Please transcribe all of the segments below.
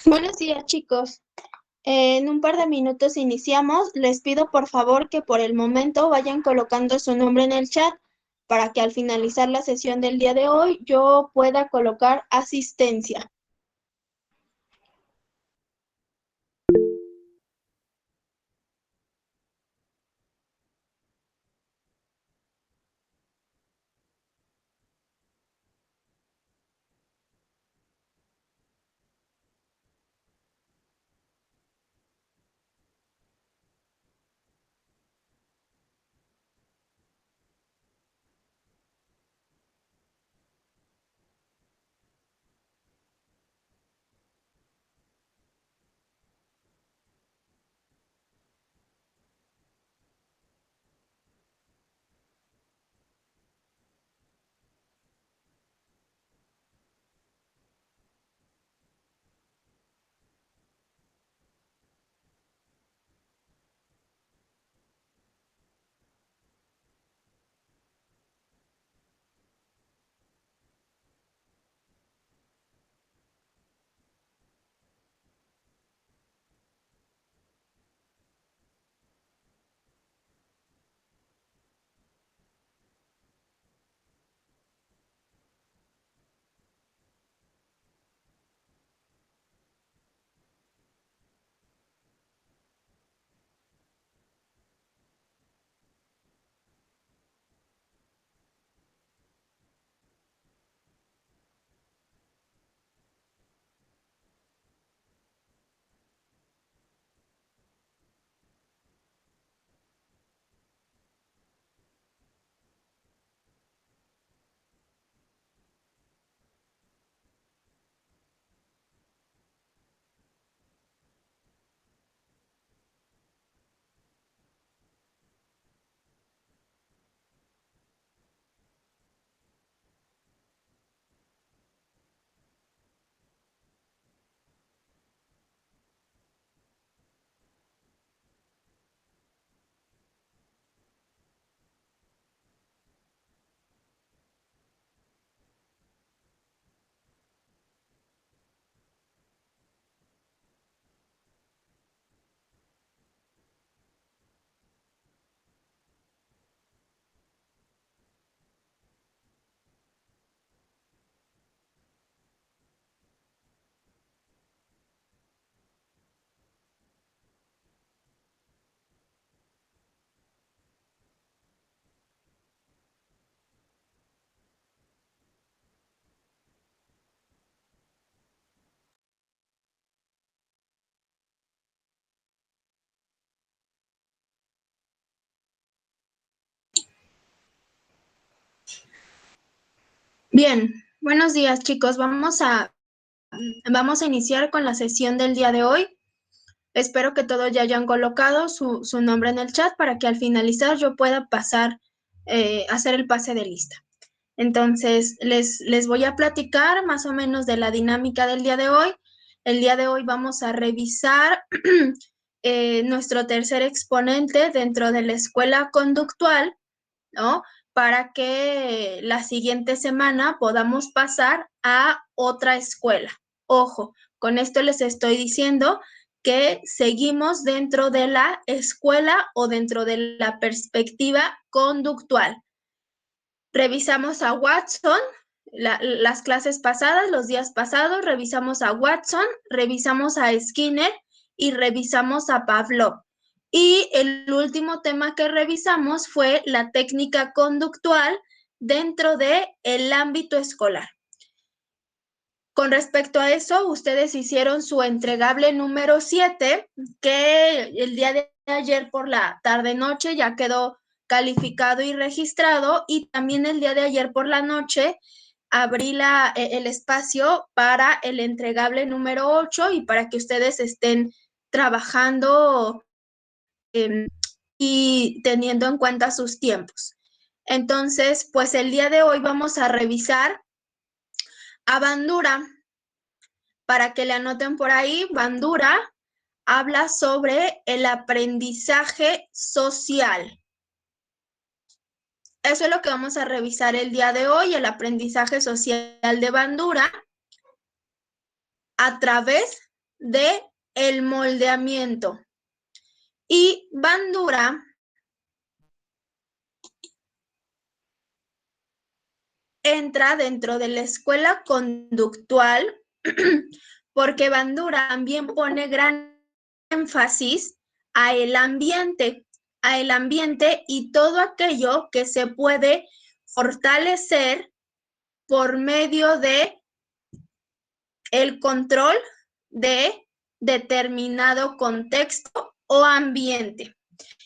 Buenos días, chicos. En un par de minutos iniciamos. Les pido por favor que por el momento vayan colocando su nombre en el chat para que al finalizar la sesión del día de hoy yo pueda colocar asistencia. Bien, buenos días, chicos. Vamos a iniciar con la sesión del día de hoy. Espero que todos ya hayan colocado su nombre en el chat para que al finalizar yo pueda hacer el pase de lista. Entonces, les voy a platicar más o menos de la dinámica del día de hoy. El día de hoy vamos a revisar nuestro tercer exponente dentro de la escuela conductual, ¿no? Para que la siguiente semana podamos pasar a otra escuela. Ojo, con esto les estoy diciendo que seguimos dentro de la escuela o dentro de la perspectiva conductual. Revisamos a Watson, las clases pasadas, los días pasados, revisamos a Watson, revisamos a Skinner y revisamos a Pavlov. Y el último tema que revisamos fue la técnica conductual dentro del ámbito escolar. Con respecto a eso, ustedes hicieron su entregable número 7, que el día de ayer por la tarde-noche ya quedó calificado y registrado, y también el día de ayer por la noche abrí el espacio para el entregable número 8 y para que ustedes estén trabajando y teniendo en cuenta sus tiempos. Entonces, pues el día de hoy vamos a revisar a Bandura. Para que le anoten por ahí, Bandura habla sobre el aprendizaje social. Eso es lo que vamos a revisar el día de hoy, el aprendizaje social de Bandura a través de el moldeamiento. Y Bandura entra dentro de la escuela conductual porque Bandura también pone gran énfasis a el ambiente y todo aquello que se puede fortalecer por medio de el control de determinado contexto o ambiente.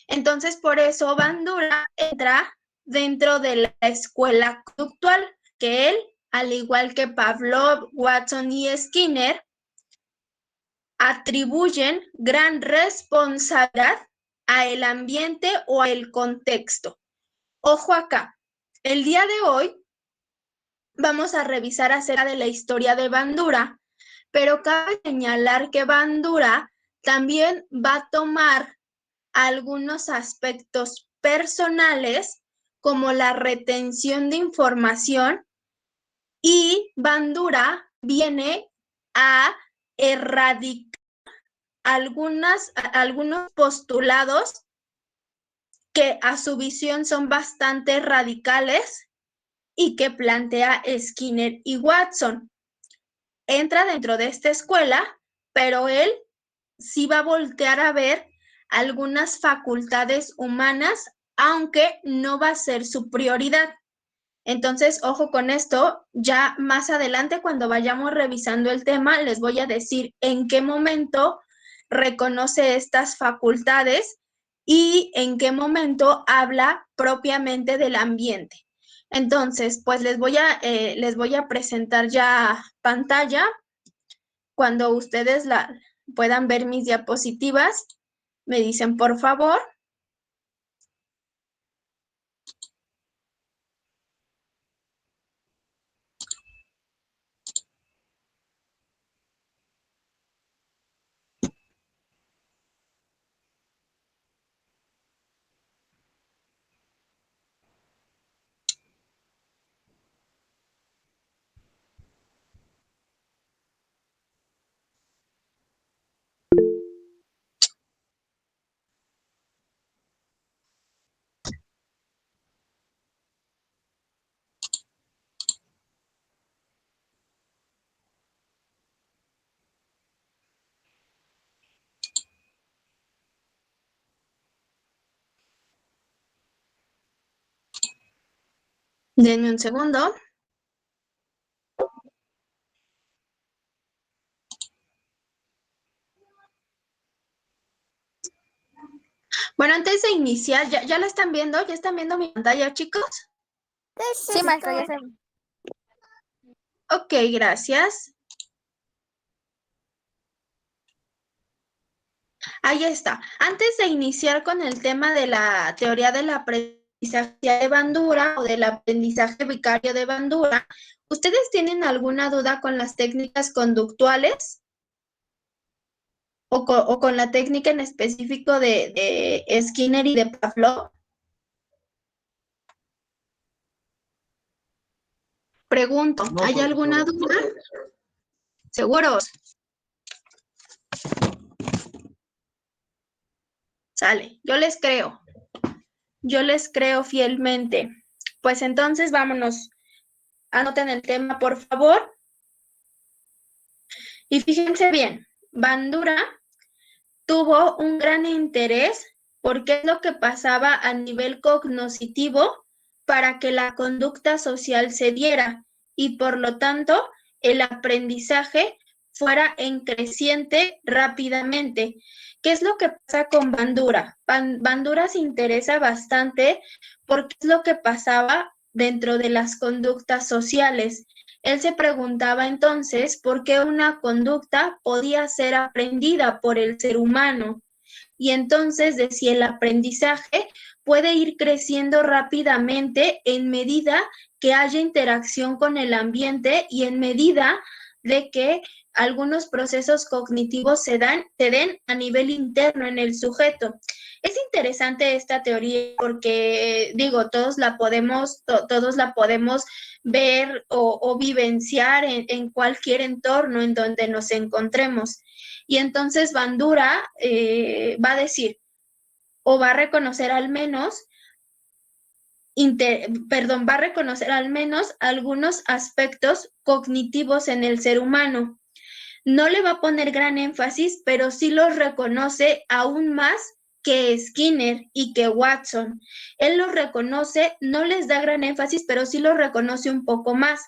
Entonces, por eso Bandura entra dentro de la escuela conductual, que él, al igual que Pavlov, Watson y Skinner, atribuyen gran responsabilidad a el ambiente o al contexto. Ojo acá, el día de hoy vamos a revisar acerca de la historia de Bandura, pero cabe señalar que Bandura también va a tomar algunos aspectos personales como la retención de información, y Bandura viene a erradicar algunos postulados que a su visión son bastante radicales y que plantea Skinner y Watson. Entra dentro de esta escuela, pero él sí va a voltear a ver algunas facultades humanas, aunque no va a ser su prioridad. Entonces, ojo con esto, ya más adelante cuando vayamos revisando el tema, les voy a decir en qué momento reconoce estas facultades y en qué momento habla propiamente del ambiente. Entonces, pues les voy a presentar ya pantalla. Cuando ustedes puedan ver mis diapositivas, me dicen por favor. Denme un segundo. Bueno, antes de iniciar, ¿ya la están viendo? ¿Ya están viendo mi pantalla, chicos? Sí, maestra, ya sé. Ok, gracias. Ahí está. Antes de iniciar con el tema de la teoría del aprendizaje de Bandura o del aprendizaje vicario de Bandura, ¿ustedes tienen alguna duda con las técnicas conductuales? ¿O con la técnica en específico de Skinner y de Pavlov? Pregunto, ¿hay alguna duda? ¿Seguros? Sale, yo les creo fielmente. Pues entonces vámonos, anoten el tema por favor. Y fíjense bien, Bandura tuvo un gran interés por qué es lo que pasaba a nivel cognoscitivo para que la conducta social se diera y por lo tanto el aprendizaje fuera en creciente rápidamente. ¿Qué es lo que pasa con Bandura? Bandura se interesa bastante por qué es lo que pasaba dentro de las conductas sociales. Él se preguntaba entonces por qué una conducta podía ser aprendida por el ser humano y entonces de si el aprendizaje puede ir creciendo rápidamente en medida que haya interacción con el ambiente y en medida de que algunos procesos cognitivos se den a nivel interno en el sujeto. Es interesante esta teoría porque, digo, todos la podemos ver o vivenciar en cualquier entorno en donde nos encontremos. Y entonces Bandura va a decir, o va a reconocer al menos, va a reconocer al menos algunos aspectos cognitivos en el ser humano. No le va a poner gran énfasis, pero sí los reconoce aún más que Skinner y que Watson. Él los reconoce, no les da gran énfasis, pero sí los reconoce un poco más.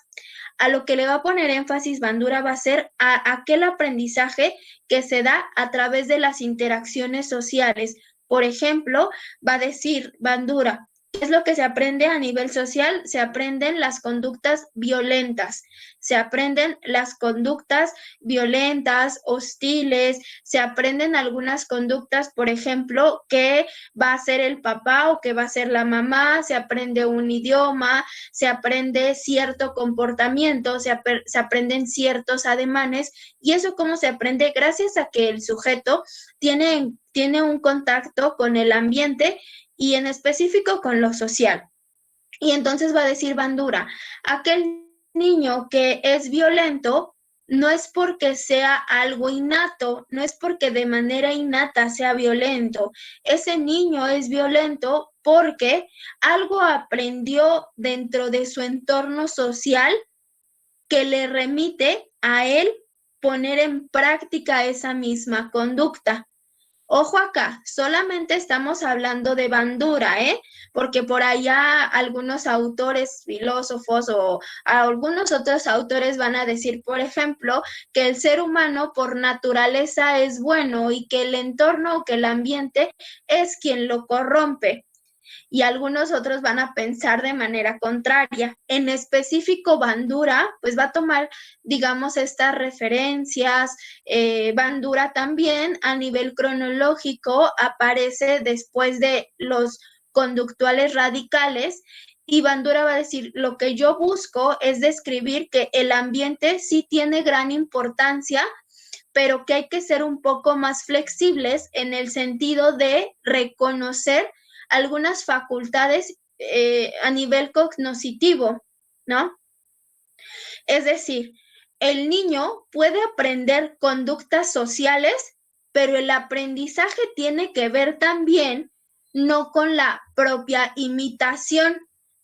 A lo que le va a poner énfasis Bandura va a ser a aquel aprendizaje que se da a través de las interacciones sociales. Por ejemplo, va a decir Bandura, ¿qué es lo que se aprende a nivel social? Se aprenden las conductas violentas, se aprenden las conductas violentas, hostiles, se aprenden algunas conductas, por ejemplo, que va a ser el papá o que va a ser la mamá, se aprende un idioma, se aprende cierto comportamiento, se aprenden ciertos ademanes, y eso cómo se aprende gracias a que el sujeto tiene un contacto con el ambiente y en específico con lo social. Y entonces va a decir Bandura, aquel niño que es violento no es porque sea algo innato, no es porque de manera innata sea violento. Ese niño es violento porque algo aprendió dentro de su entorno social que le remite a él poner en práctica esa misma conducta. Ojo acá, solamente estamos hablando de Bandura, porque por allá algunos autores, filósofos o algunos otros autores van a decir, por ejemplo, que el ser humano por naturaleza es bueno y que el entorno o que el ambiente es quien lo corrompe. Y algunos otros van a pensar de manera contraria. En específico, Bandura, pues va a tomar, digamos, estas referencias. Bandura también a nivel cronológico aparece después de los conductuales radicales y Bandura va a decir, lo que yo busco es describir que el ambiente sí tiene gran importancia, pero que hay que ser un poco más flexibles en el sentido de reconocer algunas facultades a nivel cognoscitivo, ¿no? Es decir, el niño puede aprender conductas sociales, pero el aprendizaje tiene que ver también no con la propia imitación,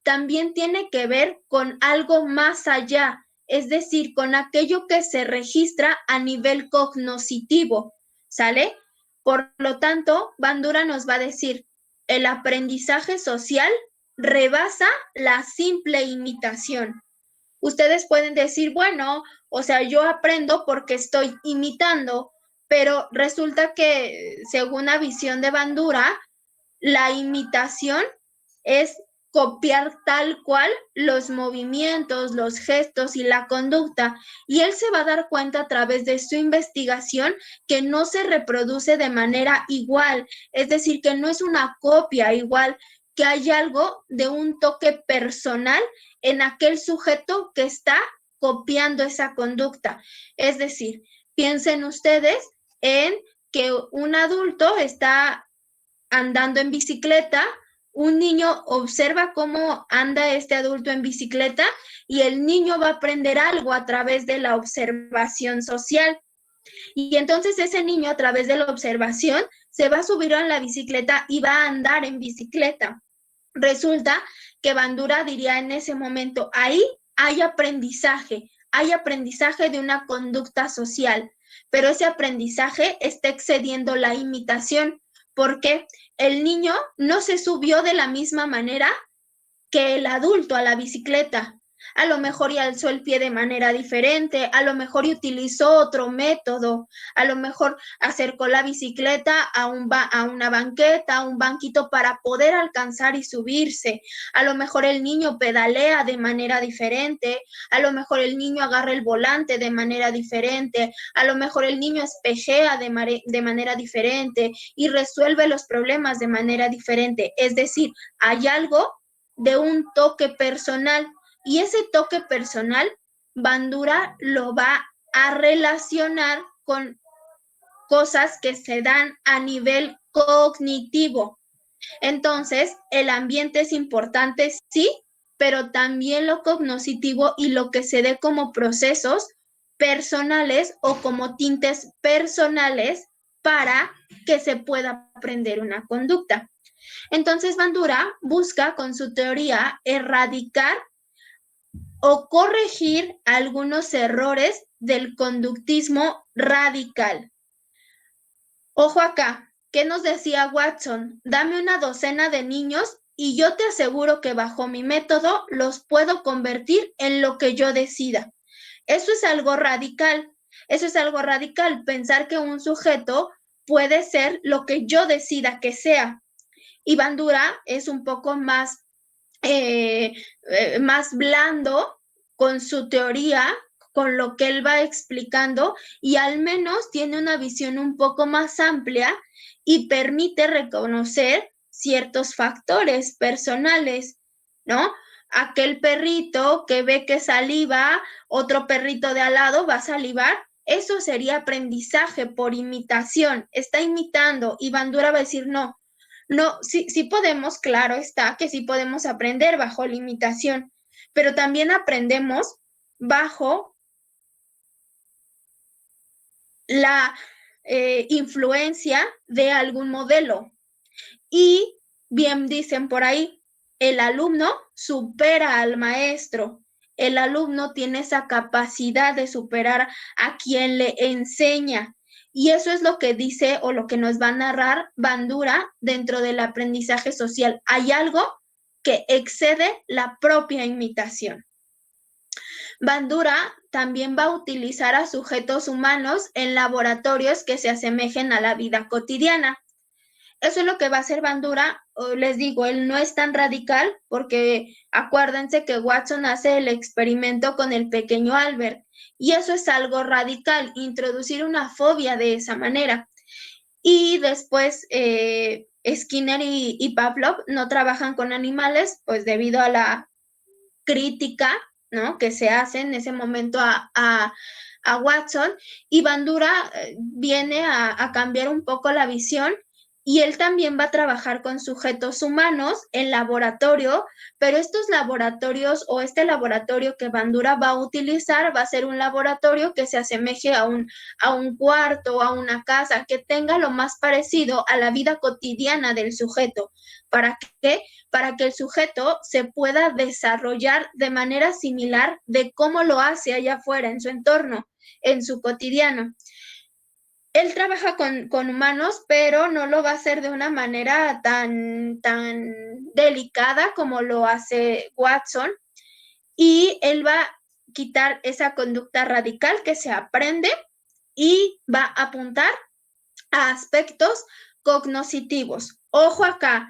también tiene que ver con algo más allá, es decir, con aquello que se registra a nivel cognoscitivo, ¿sale? Por lo tanto, Bandura nos va a decir, el aprendizaje social rebasa la simple imitación. Ustedes pueden decir, bueno, o sea, yo aprendo porque estoy imitando, pero resulta que según la visión de Bandura, la imitación es copiar tal cual los movimientos, los gestos y la conducta. Y él se va a dar cuenta a través de su investigación que no se reproduce de manera igual, es decir, que no es una copia igual, que hay algo de un toque personal en aquel sujeto que está copiando esa conducta. Es decir, piensen ustedes en que un adulto está andando en bicicleta, un niño observa cómo anda este adulto en bicicleta y el niño va a aprender algo a través de la observación social. Y entonces ese niño a través de la observación se va a subir a la bicicleta y va a andar en bicicleta. Resulta que Bandura diría en ese momento, ahí hay aprendizaje de una conducta social, pero ese aprendizaje está excediendo la imitación, porque el niño no se subió de la misma manera que el adulto a la bicicleta. A lo mejor y alzó el pie de manera diferente, a lo mejor y utilizó otro método, a lo mejor acercó la bicicleta a una banqueta, a un banquito para poder alcanzar y subirse. A lo mejor el niño pedalea de manera diferente, a lo mejor el niño agarra el volante de manera diferente, a lo mejor el niño espejea de manera diferente y resuelve los problemas de manera diferente. Es decir, hay algo de un toque personal y ese toque personal Bandura lo va a relacionar con cosas que se dan a nivel cognitivo. Entonces, el ambiente es importante, sí, pero también lo cognitivo y lo que se dé como procesos personales o como tintes personales para que se pueda aprender una conducta. Entonces, Bandura busca con su teoría erradicar o corregir algunos errores del conductismo radical. Ojo acá, ¿qué nos decía Watson? Dame una docena de niños y yo te aseguro que bajo mi método los puedo convertir en lo que yo decida. Eso es algo radical. Eso es algo radical, pensar que un sujeto puede ser lo que yo decida que sea. Y Bandura es un poco más blando con su teoría, con lo que él va explicando, y al menos tiene una visión un poco más amplia y permite reconocer ciertos factores personales, ¿no? Aquel perrito que ve que saliva, otro perrito de al lado va a salivar, eso sería aprendizaje por imitación, está imitando, y Bandura va a decir no. No, sí podemos, claro está que sí podemos aprender bajo limitación, pero también aprendemos bajo la influencia de algún modelo. Y bien dicen por ahí, el alumno supera al maestro. El alumno tiene esa capacidad de superar a quien le enseña. Y eso es lo que dice o lo que nos va a narrar Bandura dentro del aprendizaje social. Hay algo que excede la propia imitación. Bandura también va a utilizar a sujetos humanos en laboratorios que se asemejen a la vida cotidiana. Eso es lo que va a hacer Bandura. Les digo, él no es tan radical porque acuérdense que Watson hace el experimento con el pequeño Albert y eso es algo radical, introducir una fobia de esa manera. Y después Skinner y Pavlov no trabajan con animales pues debido a la crítica, ¿no?, que se hace en ese momento a Watson, y Bandura viene a cambiar un poco la visión y él también va a trabajar con sujetos humanos en laboratorio, pero estos laboratorios o este laboratorio que Bandura va a utilizar va a ser un laboratorio que se asemeje a un cuarto, a una casa, que tenga lo más parecido a la vida cotidiana del sujeto. ¿Para qué? Para que el sujeto se pueda desarrollar de manera similar de cómo lo hace allá afuera, en su entorno, en su cotidiano. Él trabaja con humanos, pero no lo va a hacer de una manera tan delicada como lo hace Watson, y él va a quitar esa conducta radical que se aprende y va a apuntar a aspectos cognitivos. Ojo acá,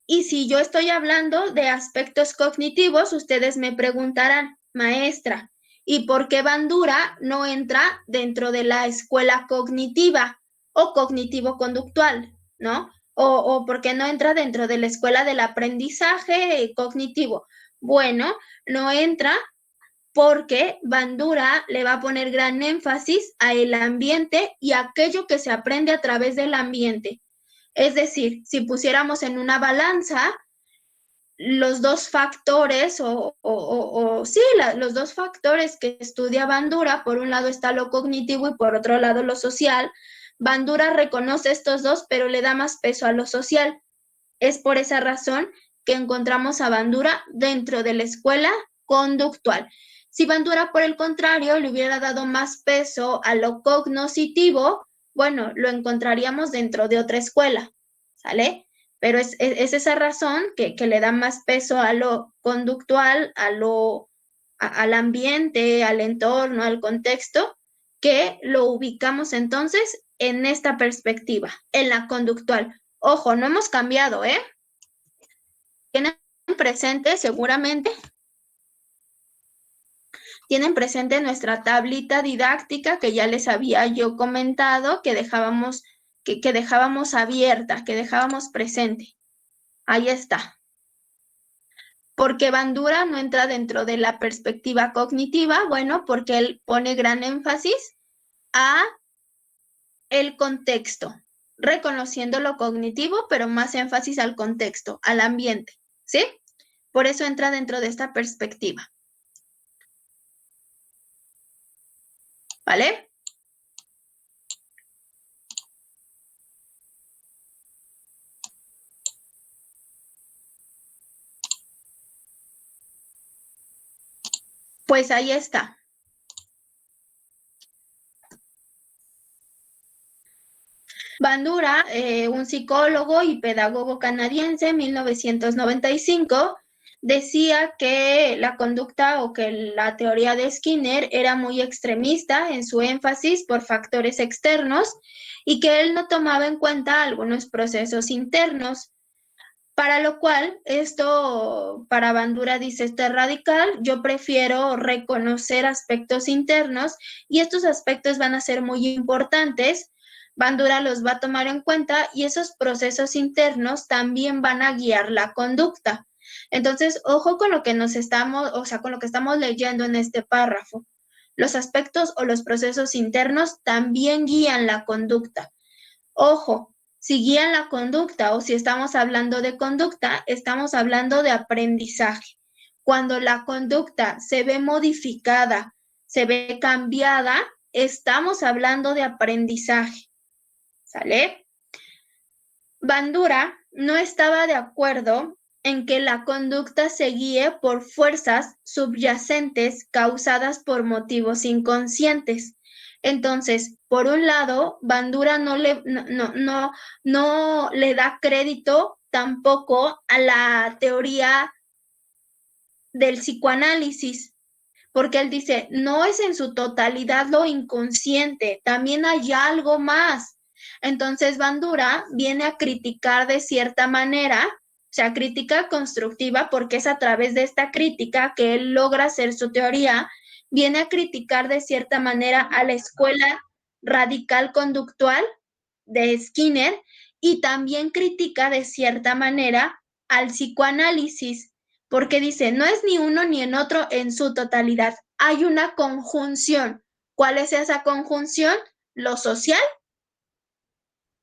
y si yo estoy hablando de aspectos cognitivos, ustedes me preguntarán, maestra, ¿y por qué Bandura no entra dentro de la escuela cognitiva o cognitivo-conductual, ¿no? O ¿por qué no entra dentro de la escuela del aprendizaje cognitivo? Bueno, no entra porque Bandura le va a poner gran énfasis a el ambiente y aquello que se aprende a través del ambiente. Es decir, si pusiéramos en una balanza los dos factores los dos factores que estudia Bandura, por un lado está lo cognitivo y por otro lado lo social. Bandura reconoce estos dos, pero le da más peso a lo social. Es por esa razón que encontramos a Bandura dentro de la escuela conductual. Si Bandura, por el contrario, le hubiera dado más peso a lo cognitivo, bueno, lo encontraríamos dentro de otra escuela, ¿sale? Pero es esa razón que le da más peso a lo conductual, al ambiente, al entorno, al contexto, que lo ubicamos entonces en esta perspectiva, en la conductual. Ojo, no hemos cambiado, ¿eh? Tienen presente seguramente. Tienen presente nuestra tablita didáctica que ya les había yo comentado, que dejábamos abierta, que dejábamos presente. Ahí está. ¿Por qué Bandura no entra dentro de la perspectiva cognitiva? Bueno, porque él pone gran énfasis a el contexto. reconociendo lo cognitivo, pero más énfasis al contexto, al ambiente, ¿sí? Por eso entra dentro de esta perspectiva. ¿Vale? Pues ahí está. Bandura, un psicólogo y pedagogo canadiense, 1995, decía que la conducta o que la teoría de Skinner era muy extremista en su énfasis por factores externos y que él no tomaba en cuenta algunos procesos internos. Para lo cual, esto para Bandura dice, este radical, yo prefiero reconocer aspectos internos y estos aspectos van a ser muy importantes. Bandura los va a tomar en cuenta y esos procesos internos también van a guiar la conducta. Entonces, ojo con lo que con lo que estamos leyendo en este párrafo. Los aspectos o los procesos internos también guían la conducta. Ojo, si guían la conducta o si estamos hablando de conducta, estamos hablando de aprendizaje. Cuando la conducta se ve modificada, se ve cambiada, estamos hablando de aprendizaje. ¿Sale? Bandura no estaba de acuerdo en que la conducta se guíe por fuerzas subyacentes causadas por motivos inconscientes. Entonces, por un lado, Bandura no le da crédito tampoco a la teoría del psicoanálisis, porque él dice, no es en su totalidad lo inconsciente, también hay algo más. Entonces, Bandura viene a criticar de cierta manera, o sea, crítica constructiva, porque es a través de esta crítica que él logra hacer su teoría, viene a criticar de cierta manera a la escuela radical conductual de Skinner y también critica de cierta manera al psicoanálisis, porque dice, no es ni uno ni en otro en su totalidad, hay una conjunción. ¿Cuál es esa conjunción? Lo social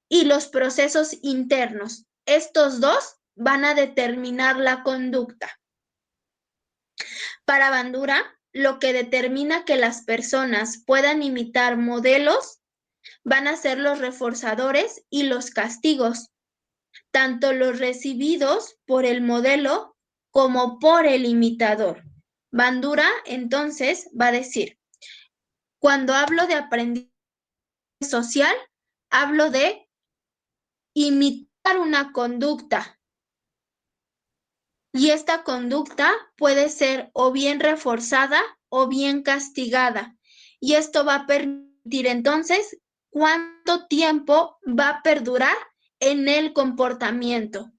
y los procesos internos. Estos dos van a determinar la conducta. Para Bandura, lo que determina que las personas puedan imitar modelos van a ser los reforzadores y los castigos, tanto los recibidos por el modelo como por el imitador. Bandura entonces va a decir, cuando hablo de aprendizaje social, hablo de imitar una conducta. Y esta conducta puede ser o bien reforzada o bien castigada. Y esto va a permitir entonces cuánto tiempo va a perdurar en el comportamiento.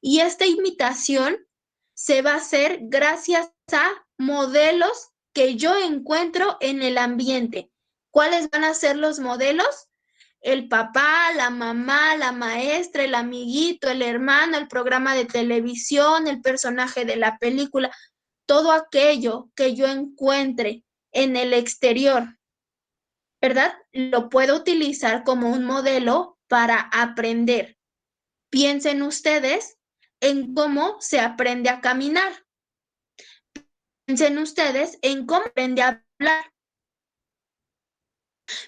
Y esta imitación se va a hacer gracias a modelos que yo encuentro en el ambiente. ¿Cuáles van a ser los modelos? El papá, la mamá, la maestra, el amiguito, el hermano, el programa de televisión, el personaje de la película, todo aquello que yo encuentre en el exterior, ¿verdad? Lo puedo utilizar como un modelo para aprender. Piensen ustedes en cómo se aprende a caminar. Piensen ustedes en cómo aprende a hablar.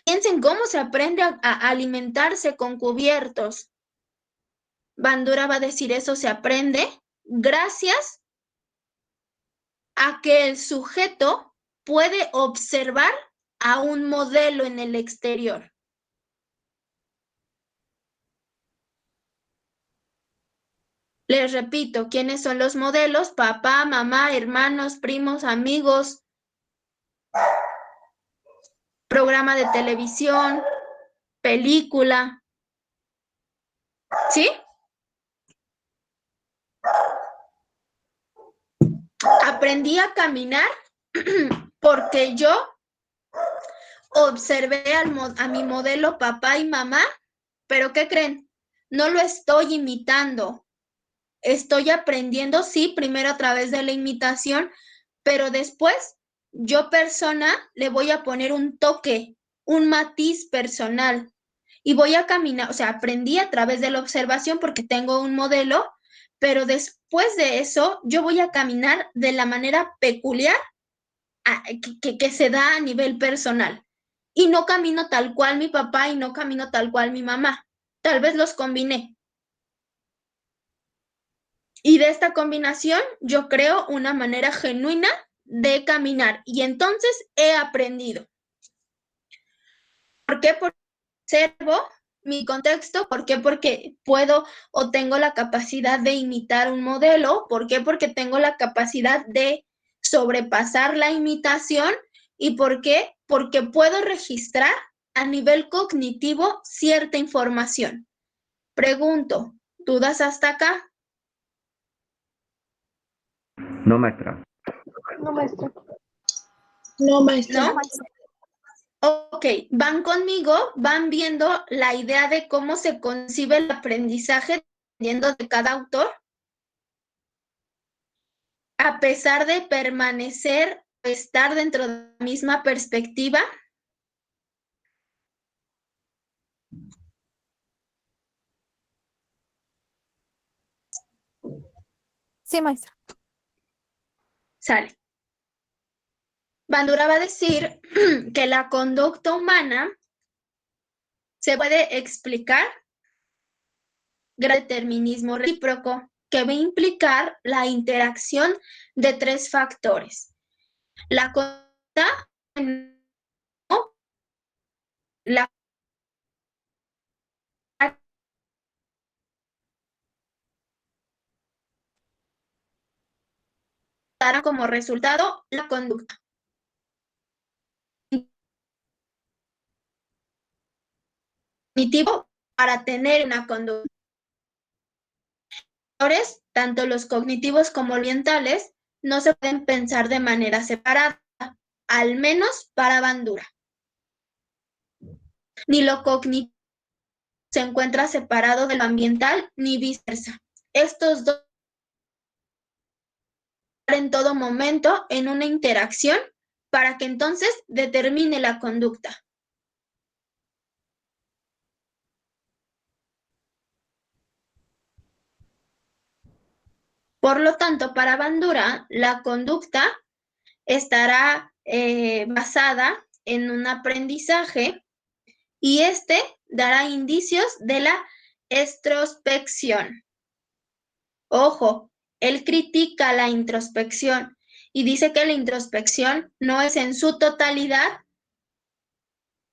Piensen cómo se aprende a alimentarse con cubiertos. Bandura va a decir eso se aprende gracias a que el sujeto puede observar a un modelo en el exterior. Les repito, ¿quiénes son los modelos? Papá, mamá, hermanos, primos, amigos, programa de televisión, película. ¿Sí? Aprendí a caminar porque yo observé a mi modelo papá y mamá, pero ¿qué creen? No lo estoy imitando. Estoy aprendiendo, sí, primero a través de la imitación, pero después yo persona le voy a poner un toque, un matiz personal. y voy a caminar, o sea, aprendí a través de la observación porque tengo un modelo, pero después de eso yo voy a caminar de la manera peculiar que se da a nivel personal. Y no camino tal cual mi papá y no camino tal cual mi mamá. Tal vez los combiné. Y de esta combinación yo creo una manera genuina de caminar y entonces he aprendido. ¿Por qué? Porque observo mi contexto. ¿Por qué? Porque puedo o tengo la capacidad de imitar un modelo. ¿Por qué? Porque tengo la capacidad de sobrepasar la imitación. ¿Y por qué? Porque puedo registrar a nivel cognitivo cierta información. Pregunto, ¿dudas hasta acá? No, maestra. No, maestra. No, maestra. ¿No? Ok, van conmigo, van viendo la idea de cómo se concibe el aprendizaje dependiendo de cada autor, a pesar de permanecer, estar dentro de la misma perspectiva. Sí, maestra. Sale. Bandura va a decir que la conducta humana se puede explicar gracias al determinismo recíproco, que va a implicar la interacción de tres factores. La conducta, la dará como resultado la conducta. Cognitivo para tener una conducta. Tanto los cognitivos como orientales no se pueden pensar de manera separada, al menos para Bandura. Ni lo cognitivo se encuentra separado de lo ambiental, ni viceversa. Estos dos en todo momento en una interacción para que entonces determine la conducta. Por lo tanto, para Bandura, la conducta estará basada en un aprendizaje y este dará indicios de la extrospección. Ojo, él critica la introspección y dice que la introspección no es en su totalidad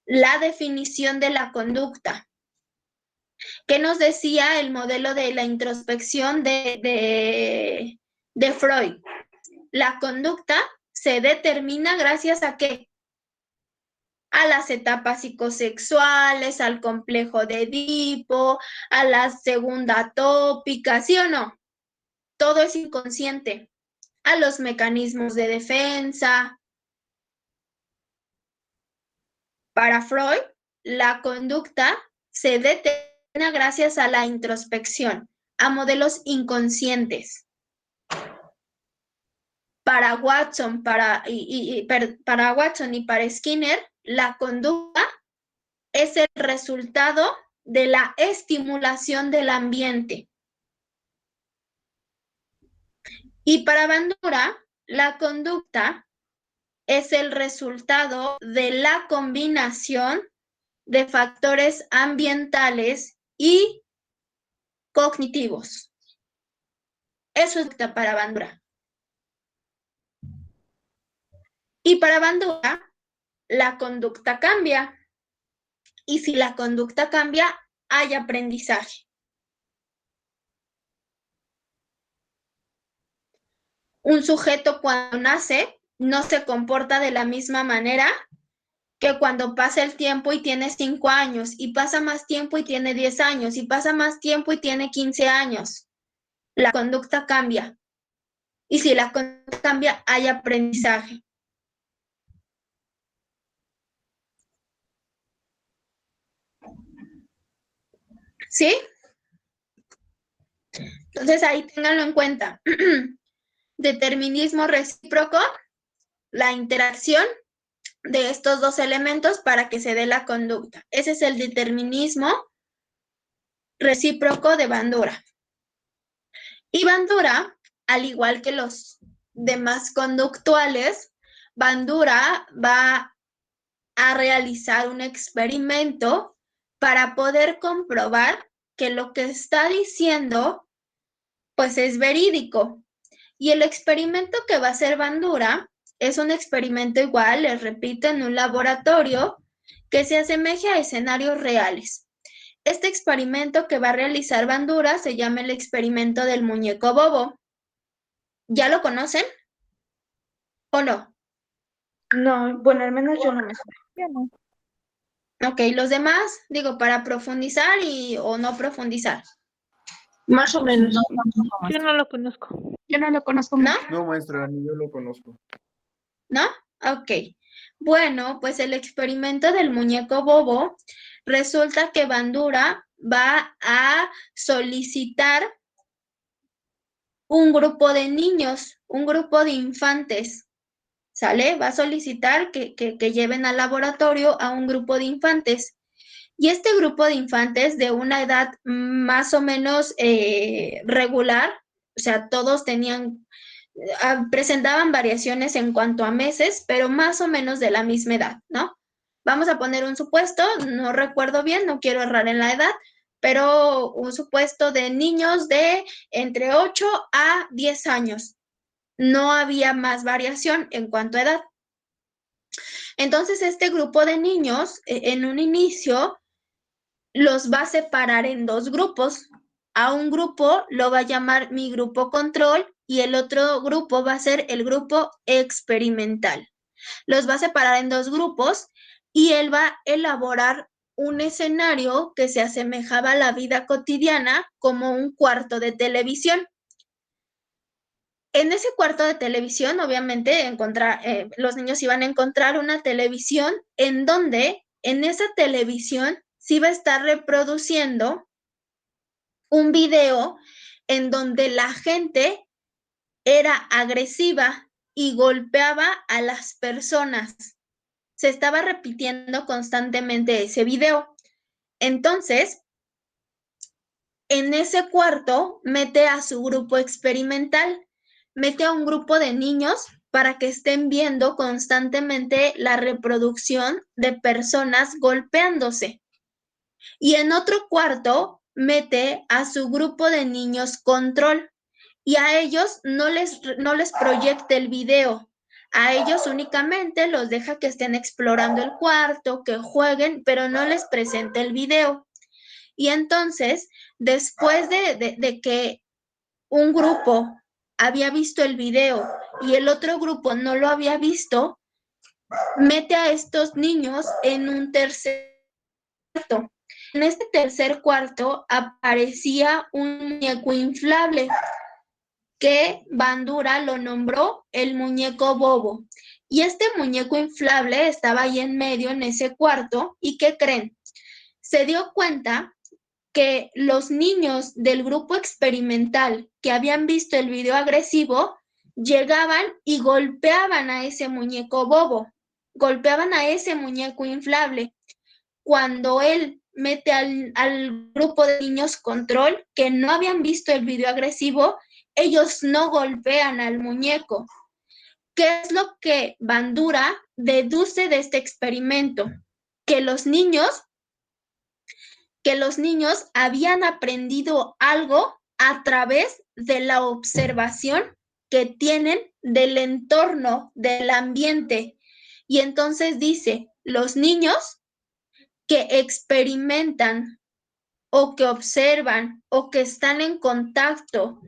la definición de la conducta. ¿Qué nos decía el modelo de la introspección de Freud? La conducta se determina gracias a ¿qué? A las etapas psicosexuales, al complejo de Edipo, a la segunda tópica, ¿sí o no? Todo es inconsciente. A los mecanismos de defensa. Para Freud, la conducta se determina gracias a la introspección, a modelos inconscientes. Para Watson, para Watson y para Skinner, la conducta es el resultado de la estimulación del ambiente. Y para Bandura, la conducta es el resultado de la combinación de factores ambientales y cognitivos. Eso es para Bandura. Y para Bandura, la conducta cambia. Y si la conducta cambia, hay aprendizaje. Un sujeto cuando nace no se comporta de la misma manera que cuando pasa el tiempo y tiene 5 años, y pasa más tiempo y tiene 10 años, y pasa más tiempo y tiene 15 años. La conducta cambia. Y si la conducta cambia, hay aprendizaje. ¿Sí? Entonces ahí ténganlo en cuenta. Determinismo recíproco, la interacción de estos dos elementos para que se dé la conducta. Ese es el determinismo recíproco de Bandura. Y Bandura, al igual que los demás conductuales, Bandura va a realizar un experimento para poder comprobar que lo que está diciendo pues es verídico. Y el experimento que va a hacer Bandura es un experimento igual, les repito, en un laboratorio que se asemeje a escenarios reales. Este experimento que va a realizar Bandura se llama el experimento del muñeco bobo. ¿Ya lo conocen o no? No, bueno, al menos yo no me suena. Yo no. Ok, los demás, digo, para profundizar o no profundizar. Más o menos. Yo no lo conozco. Yo no lo conozco ¿No? mucho. No, maestra, ni yo lo conozco. ¿No? Ok. Bueno, pues el experimento del muñeco bobo resulta que Bandura va a solicitar un grupo de niños, un grupo de infantes, ¿sale? Va a solicitar que lleven al laboratorio a un grupo de infantes. Y este grupo de infantes de una edad más o menos regular, o sea, todos presentaban variaciones en cuanto a meses, pero más o menos de la misma edad, ¿no? Vamos a poner un supuesto, no recuerdo bien, no quiero errar en la edad, pero un supuesto de niños de entre 8 a 10 años. No había más variación en cuanto a edad. Entonces, este grupo de niños, en un inicio, los va a separar en dos grupos. A un grupo lo va a llamar mi grupo control y el otro grupo va a ser el grupo experimental. Los va a separar en dos grupos y él va a elaborar un escenario que se asemejaba a la vida cotidiana como un cuarto de televisión. En ese cuarto de televisión, obviamente, los niños iban a encontrar una televisión en donde en esa televisión se iba a estar reproduciendo un video en donde la gente era agresiva y golpeaba a las personas. Se estaba repitiendo constantemente ese video. Entonces, en ese cuarto mete a su grupo experimental, mete a un grupo de niños para que estén viendo constantemente la reproducción de personas golpeándose. Y en otro cuarto mete a su grupo de niños control y a ellos no les proyecta el video. A ellos únicamente los deja que estén explorando el cuarto, que jueguen, pero no les presenta el video. Y entonces, después de que un grupo había visto el video y el otro grupo no lo había visto, mete a estos niños en un tercer cuarto. En este tercer cuarto aparecía un muñeco inflable que Bandura lo nombró el muñeco bobo. Y este muñeco inflable estaba ahí en medio en ese cuarto y ¿qué creen? Se dio cuenta que los niños del grupo experimental que habían visto el video agresivo llegaban y golpeaban a ese muñeco bobo, golpeaban a ese muñeco inflable. Cuando él mete al grupo de niños control que no habían visto el video agresivo, ellos no golpean al muñeco. ¿Qué es lo que Bandura deduce de este experimento? Que los niños habían aprendido algo a través de la observación que tienen del entorno, del ambiente. Y entonces dice, los niños que experimentan o que observan o que están en contacto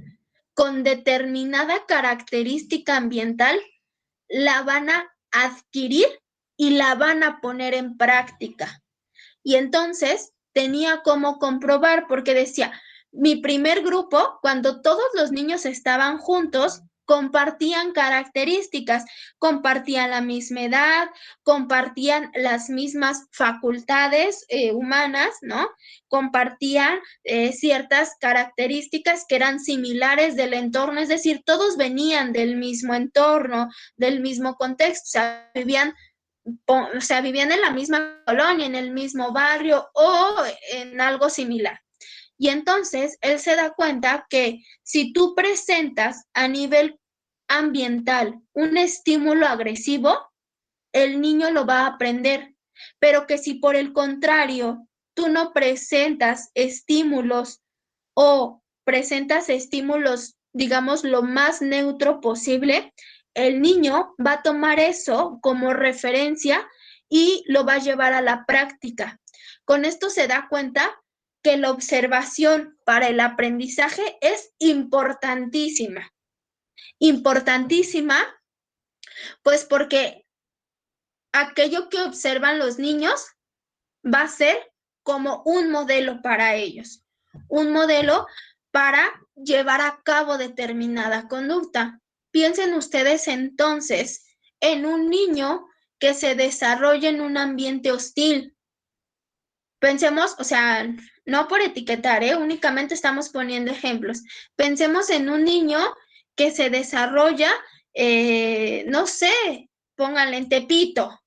con determinada característica ambiental, la van a adquirir y la van a poner en práctica. Y entonces tenía cómo comprobar, porque decía, mi primer grupo, cuando todos los niños estaban juntos, compartían características, compartían la misma edad, compartían las mismas facultades humanas, ¿no? Compartían ciertas características que eran similares del entorno, es decir, todos venían del mismo entorno, del mismo contexto, o sea, vivían o sea, vivían en la misma colonia, en el mismo barrio o en algo similar. Y entonces él se da cuenta que si tú presentas a nivel ambiental un estímulo agresivo, el niño lo va a aprender, pero que si por el contrario tú no presentas estímulos o presentas estímulos, digamos, lo más neutro posible, el niño va a tomar eso como referencia y lo va a llevar a la práctica. Con esto se da cuenta que la observación para el aprendizaje es importantísima. Importantísima, pues porque aquello que observan los niños va a ser como un modelo para ellos, un modelo para llevar a cabo determinada conducta. Piensen ustedes entonces en un niño que se desarrolla en un ambiente hostil. Pensemos, o sea, no por etiquetar, únicamente estamos poniendo ejemplos. Pensemos en un niño que se desarrolla, no sé, pónganle en Tepito,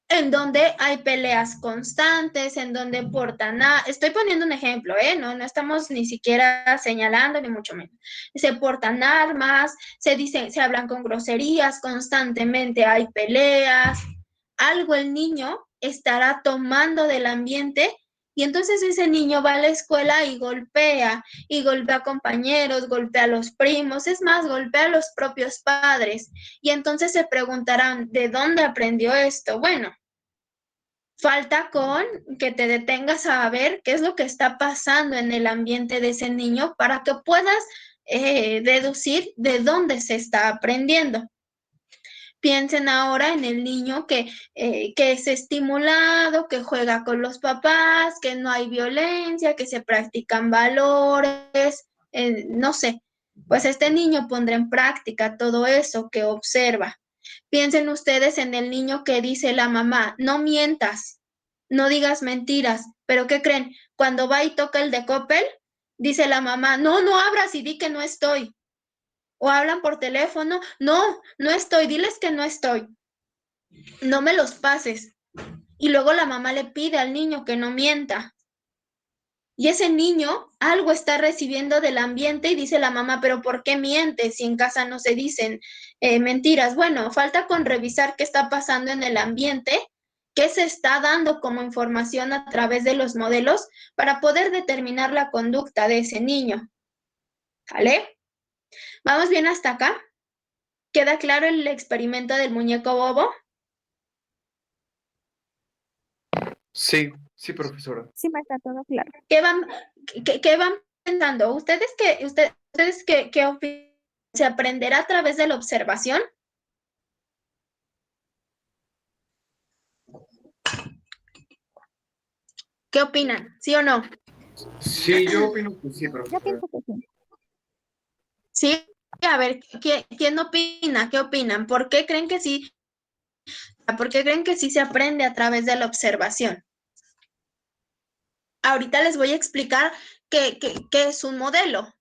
en donde hay peleas constantes, en donde portan estoy poniendo un ejemplo, no estamos ni siquiera señalando, ni mucho menos. Se portan armas, se hablan con groserías, constantemente hay peleas, algo el niño estará tomando del ambiente y entonces ese niño va a la escuela y golpea a compañeros, golpea a los primos, es más, golpea a los propios padres. Y entonces se preguntarán, ¿de dónde aprendió esto? Bueno, falta con que te detengas a ver qué es lo que está pasando en el ambiente de ese niño para que puedas deducir de dónde se está aprendiendo. Piensen ahora en el niño que es estimulado, que juega con los papás, que no hay violencia, que se practican valores, no sé. Pues este niño pondrá en práctica todo eso que observa. Piensen ustedes en el niño que dice la mamá, no mientas, no digas mentiras, pero ¿qué creen? Cuando va y toca el de Coppel, dice la mamá, no, no abras y di que no estoy. O hablan por teléfono, no, no estoy, diles que no estoy, no me los pases. Y luego la mamá le pide al niño que no mienta. Y ese niño algo está recibiendo del ambiente y dice la mamá, pero ¿por qué mientes si en casa no se dicen mentiras? Bueno, falta con revisar qué está pasando en el ambiente, qué se está dando como información a través de los modelos para poder determinar la conducta de ese niño. ¿Vale? ¿Vamos bien hasta acá? ¿Queda claro el experimento del muñeco bobo? Sí, sí, profesora. Sí, me está todo claro. ¿Qué van pensando? ¿Ustedes qué opinan? ¿Se aprenderá a través de la observación? ¿Qué opinan? ¿Sí o no? Sí, yo opino que sí, Yo profesora. pienso que sí. Sí, a ver, ¿quién opina? ¿Qué opinan? ¿Por qué creen que sí? ¿Por qué creen que sí se aprende a través de la observación? Ahorita les voy a explicar qué es un modelo.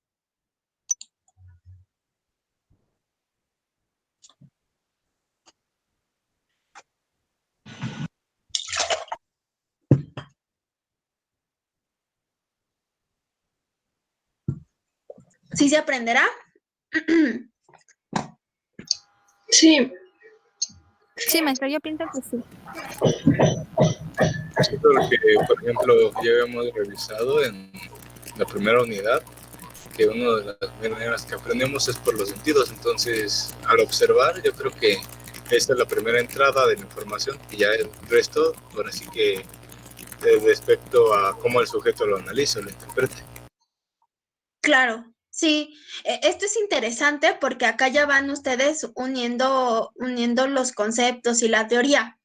¿Sí se aprenderá? Sí, Sí, maestra, yo pienso que sí. Esto es lo que, por ejemplo, ya habíamos revisado en la primera unidad, que una de las maneras que aprendemos es por los sentidos. Entonces, al observar, yo creo que esta es la primera entrada de la información y ya el resto, ahora sí que respecto a cómo el sujeto lo analiza, lo interpreta. Claro, sí. Esto es interesante porque acá ya van ustedes uniendo los conceptos y la teoría.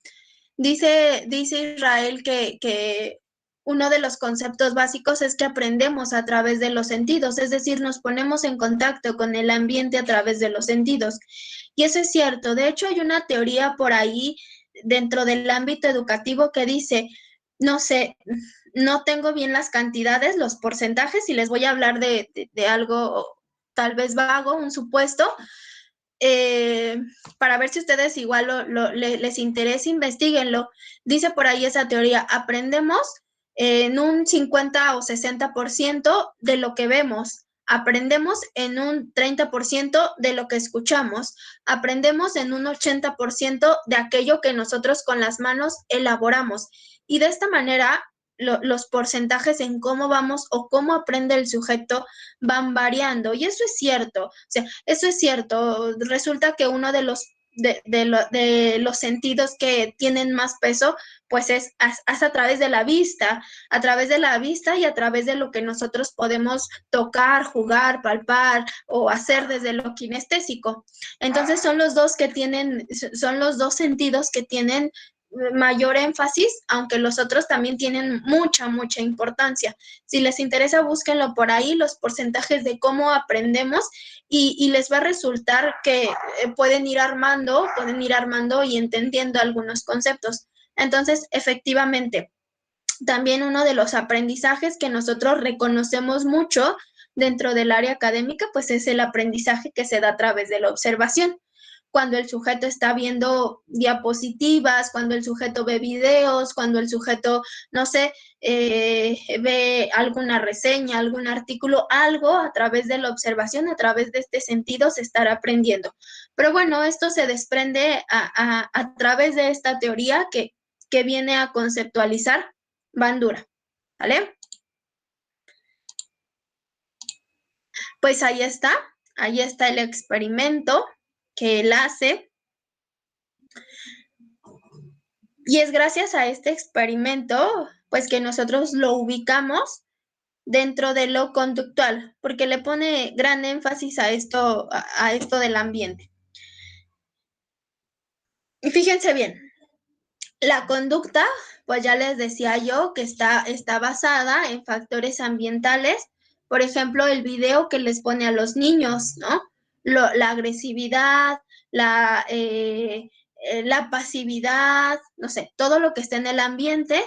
Dice Israel que uno de los conceptos básicos es que aprendemos a través de los sentidos, es decir, nos ponemos en contacto con el ambiente a través de los sentidos. Y eso es cierto. De hecho, hay una teoría por ahí dentro del ámbito educativo que dice, no sé, no tengo bien las cantidades, los porcentajes, y les voy a hablar de algo tal vez vago, un supuesto, para ver si ustedes igual les interesa, investíguenlo. Dice por ahí esa teoría, aprendemos en un 50 o 60% de lo que vemos, aprendemos en un 30% de lo que escuchamos, aprendemos en un 80% de aquello que nosotros con las manos elaboramos. Y de esta manera, los porcentajes en cómo vamos o cómo aprende el sujeto van variando. Y eso es cierto, o sea, eso es cierto. Resulta que uno de los sentidos que tienen más peso, pues es a través de la vista, y a través de lo que nosotros podemos tocar, jugar, palpar o hacer desde lo kinestésico. Entonces son los dos sentidos que tienen mayor énfasis, aunque los otros también tienen mucha importancia. Si les interesa, búsquenlo por ahí, los porcentajes de cómo aprendemos, y les va a resultar que pueden ir armando y entendiendo algunos conceptos. Entonces, efectivamente, también uno de los aprendizajes que nosotros reconocemos mucho dentro del área académica, pues es el aprendizaje que se da a través de la observación. Cuando el sujeto está viendo diapositivas, cuando el sujeto ve videos, cuando el sujeto, no sé, ve alguna reseña, algún artículo, algo a través de la observación, a través de este sentido se estará aprendiendo. Pero bueno, esto se desprende a través de esta teoría que viene a conceptualizar Bandura, ¿vale? Pues ahí está el experimento que él hace. Y es gracias a este experimento, pues que nosotros lo ubicamos dentro de lo conductual, porque le pone gran énfasis a esto del ambiente. Y fíjense bien, la conducta, pues ya les decía yo que está basada en factores ambientales. Por ejemplo, el video que les pone a los niños, ¿no? La agresividad, la pasividad, no sé, todo lo que esté en el ambiente,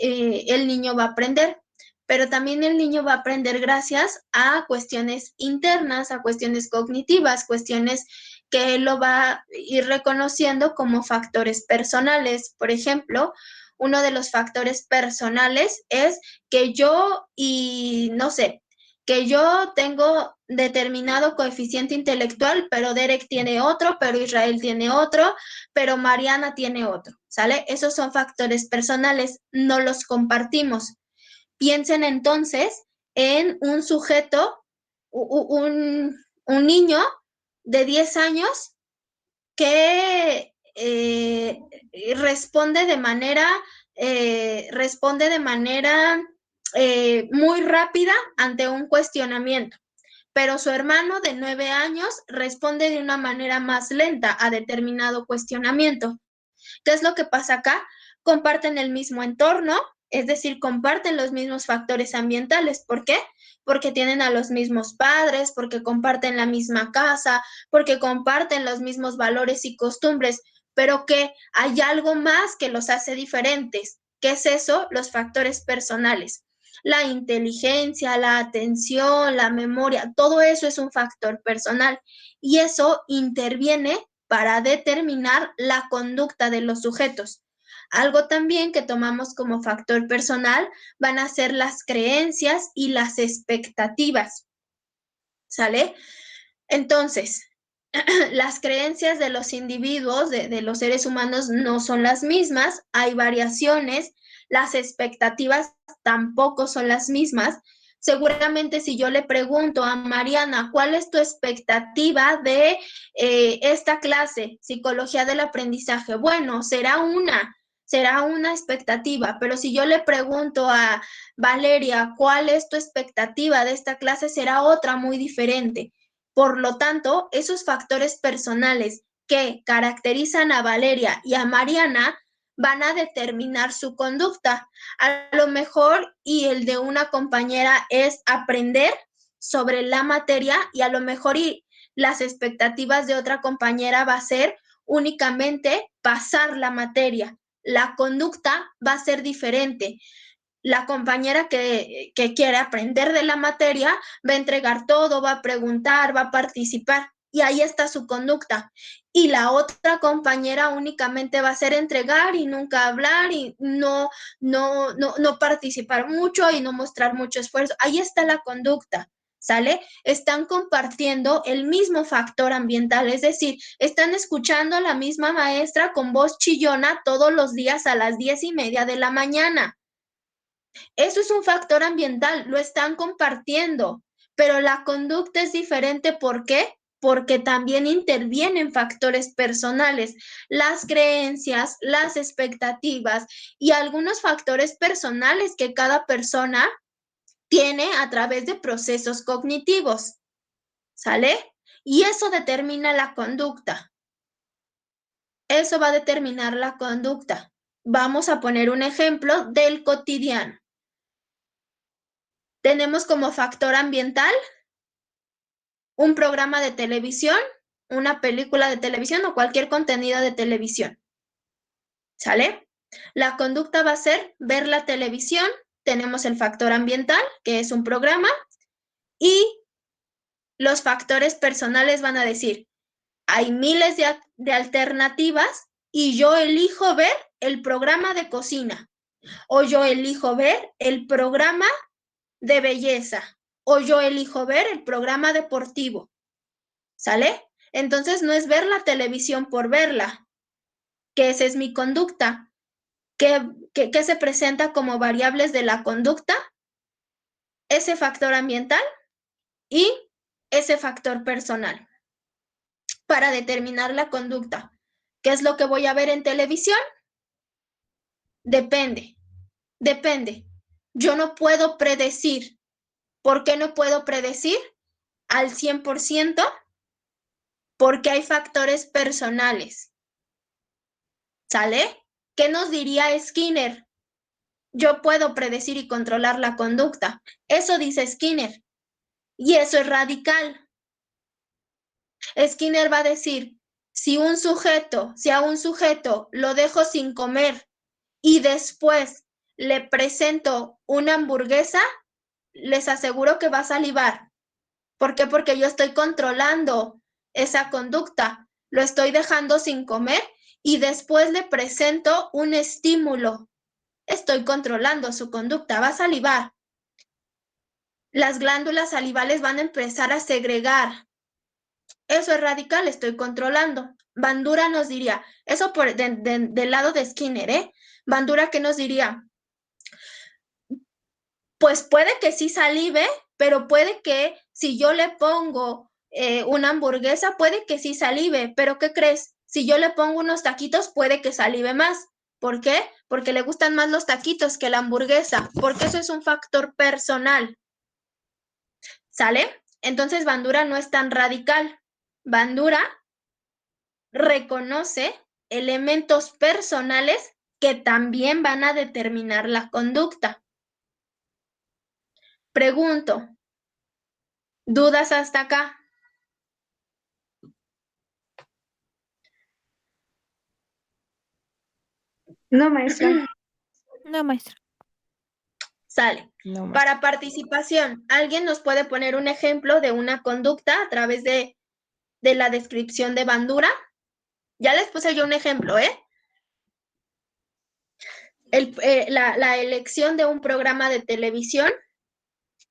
el niño va a aprender. Pero también el niño va a aprender gracias a cuestiones internas, a cuestiones cognitivas, cuestiones que él lo va a ir reconociendo como factores personales. Por ejemplo, uno de los factores personales es que yo tengo determinado coeficiente intelectual, pero Derek tiene otro, pero Israel tiene otro, pero Mariana tiene otro, ¿sale? Esos son factores personales, no los compartimos. Piensen entonces en un sujeto, un niño de 10 años que responde de manera muy rápida ante un cuestionamiento, pero su hermano de 9 años responde de una manera más lenta a determinado cuestionamiento. ¿Qué es lo que pasa acá? Comparten el mismo entorno, es decir, comparten los mismos factores ambientales. ¿Por qué? Porque tienen a los mismos padres, porque comparten la misma casa, porque comparten los mismos valores y costumbres, pero que hay algo más que los hace diferentes. ¿Qué es eso? Los factores personales. La inteligencia, la atención, la memoria, todo eso es un factor personal y eso interviene para determinar la conducta de los sujetos. Algo también que tomamos como factor personal van a ser las creencias y las expectativas, ¿sale? Entonces, las creencias de los individuos, de los seres humanos, no son las mismas, hay variaciones, las expectativas tampoco son las mismas. Seguramente si yo le pregunto a Mariana, ¿cuál es tu expectativa de esta clase, Psicología del Aprendizaje? Bueno, será una expectativa, pero si yo le pregunto a Valeria, ¿cuál es tu expectativa de esta clase? Será otra muy diferente. Por lo tanto, esos factores personales que caracterizan a Valeria y a Mariana van a determinar su conducta. A lo mejor, y el de una compañera es aprender sobre la materia, y a lo mejor las expectativas de otra compañera va a ser únicamente pasar la materia. La conducta va a ser diferente. La compañera que quiere aprender de la materia va a entregar todo, va a preguntar, va a participar. y ahí está su conducta. Y la otra compañera únicamente va a ser entregar y nunca hablar y no participar mucho y no mostrar mucho esfuerzo. Ahí está la conducta, ¿sale? Están compartiendo el mismo factor ambiental, es decir, están escuchando a la misma maestra con voz chillona todos los días a las 10:30 de la mañana. Eso es un factor ambiental, lo están compartiendo, pero la conducta es diferente. ¿Por qué? Porque también intervienen factores personales, las creencias, las expectativas y algunos factores personales que cada persona tiene a través de procesos cognitivos, ¿sale? Y eso determina la conducta. Eso va a determinar la conducta. Vamos a poner un ejemplo del cotidiano. Tenemos como factor ambiental un programa de televisión, una película de televisión o cualquier contenido de televisión. ¿Sale? La conducta va a ser ver la televisión, tenemos el factor ambiental, que es un programa, y los factores personales van a decir, hay miles de alternativas y yo elijo ver el programa de cocina, o yo elijo ver el programa de belleza, o yo elijo ver el programa deportivo, ¿sale? Entonces no es ver la televisión por verla, que esa es mi conducta. ¿Qué se presenta como variables de la conducta? Ese factor ambiental y ese factor personal para determinar la conducta. ¿Qué es lo que voy a ver en televisión? Depende. Yo no puedo predecir. ¿Por qué no puedo predecir al 100%? Porque hay factores personales. ¿Sale? ¿Qué nos diría Skinner? Yo puedo predecir y controlar la conducta. Eso dice Skinner. Y eso es radical. Skinner va a decir, si a un sujeto lo dejo sin comer y después le presento una hamburguesa, les aseguro que va a salivar. ¿Por qué? Porque yo estoy controlando esa conducta. Lo estoy dejando sin comer y después le presento un estímulo. Estoy controlando su conducta, va a salivar. Las glándulas salivales van a empezar a segregar. Eso es radical, estoy controlando. Bandura nos diría, eso del lado de Skinner, ¿eh? Bandura, ¿qué nos diría? Pues puede que sí salive, pero puede que si yo le pongo una hamburguesa, puede que sí salive, pero ¿qué crees? Si yo le pongo unos taquitos, puede que salive más. ¿Por qué? Porque le gustan más los taquitos que la hamburguesa, porque eso es un factor personal. ¿Sale? Entonces Bandura no es tan radical. Bandura reconoce elementos personales que también van a determinar la conducta. Pregunto, ¿dudas hasta acá? No, maestra. No, maestra. Sale. No, maestra. Para participación, ¿alguien nos puede poner un ejemplo de una conducta a través de la descripción de Bandura? Ya les puse yo un ejemplo, ¿eh? La elección de un programa de televisión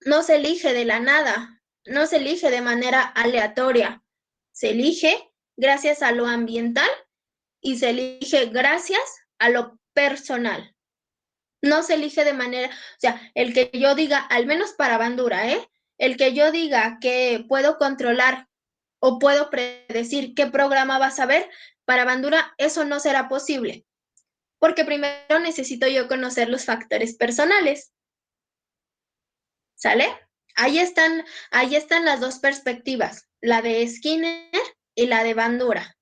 no se elige de la nada, no se elige de manera aleatoria, se elige gracias a lo ambiental y se elige gracias a lo personal. No se elige de manera, o sea, el que yo diga, al menos para Bandura, el que yo diga que puedo controlar o puedo predecir qué programa vas a ver, para Bandura eso no será posible, porque primero necesito yo conocer los factores personales. ¿Sale? Ahí están las dos perspectivas, la de Skinner y la de Bandura.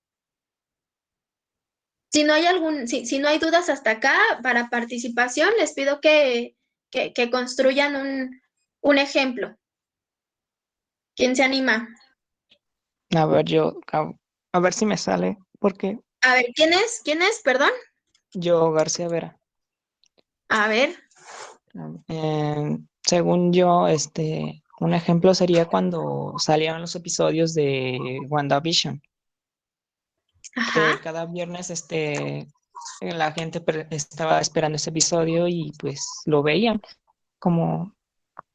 Si no hay dudas hasta acá para participación, les pido que construyan un ejemplo. ¿Quién se anima? A ver, a ver si me sale, porque A ver, ¿quién es? Perdón. yo, García Vera, A ver. según yo, Un ejemplo sería cuando salían los episodios de WandaVision, que Ajá. cada viernes la gente estaba esperando ese episodio y pues lo veían como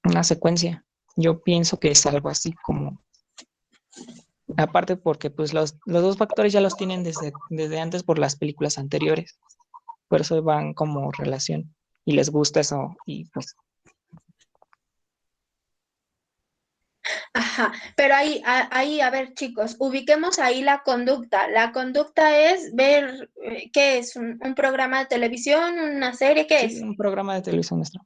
una secuencia. Yo pienso que es algo así como, aparte porque pues los dos factores ya los tienen desde antes por las películas anteriores, por eso van como relación y les gusta eso y pues Ajá, pero ahí, a ver, chicos, ubiquemos ahí la conducta. La conducta es ver, ¿qué es? ¿Un programa de televisión, una serie? ¿Qué sí, es? un programa de televisión nuestro.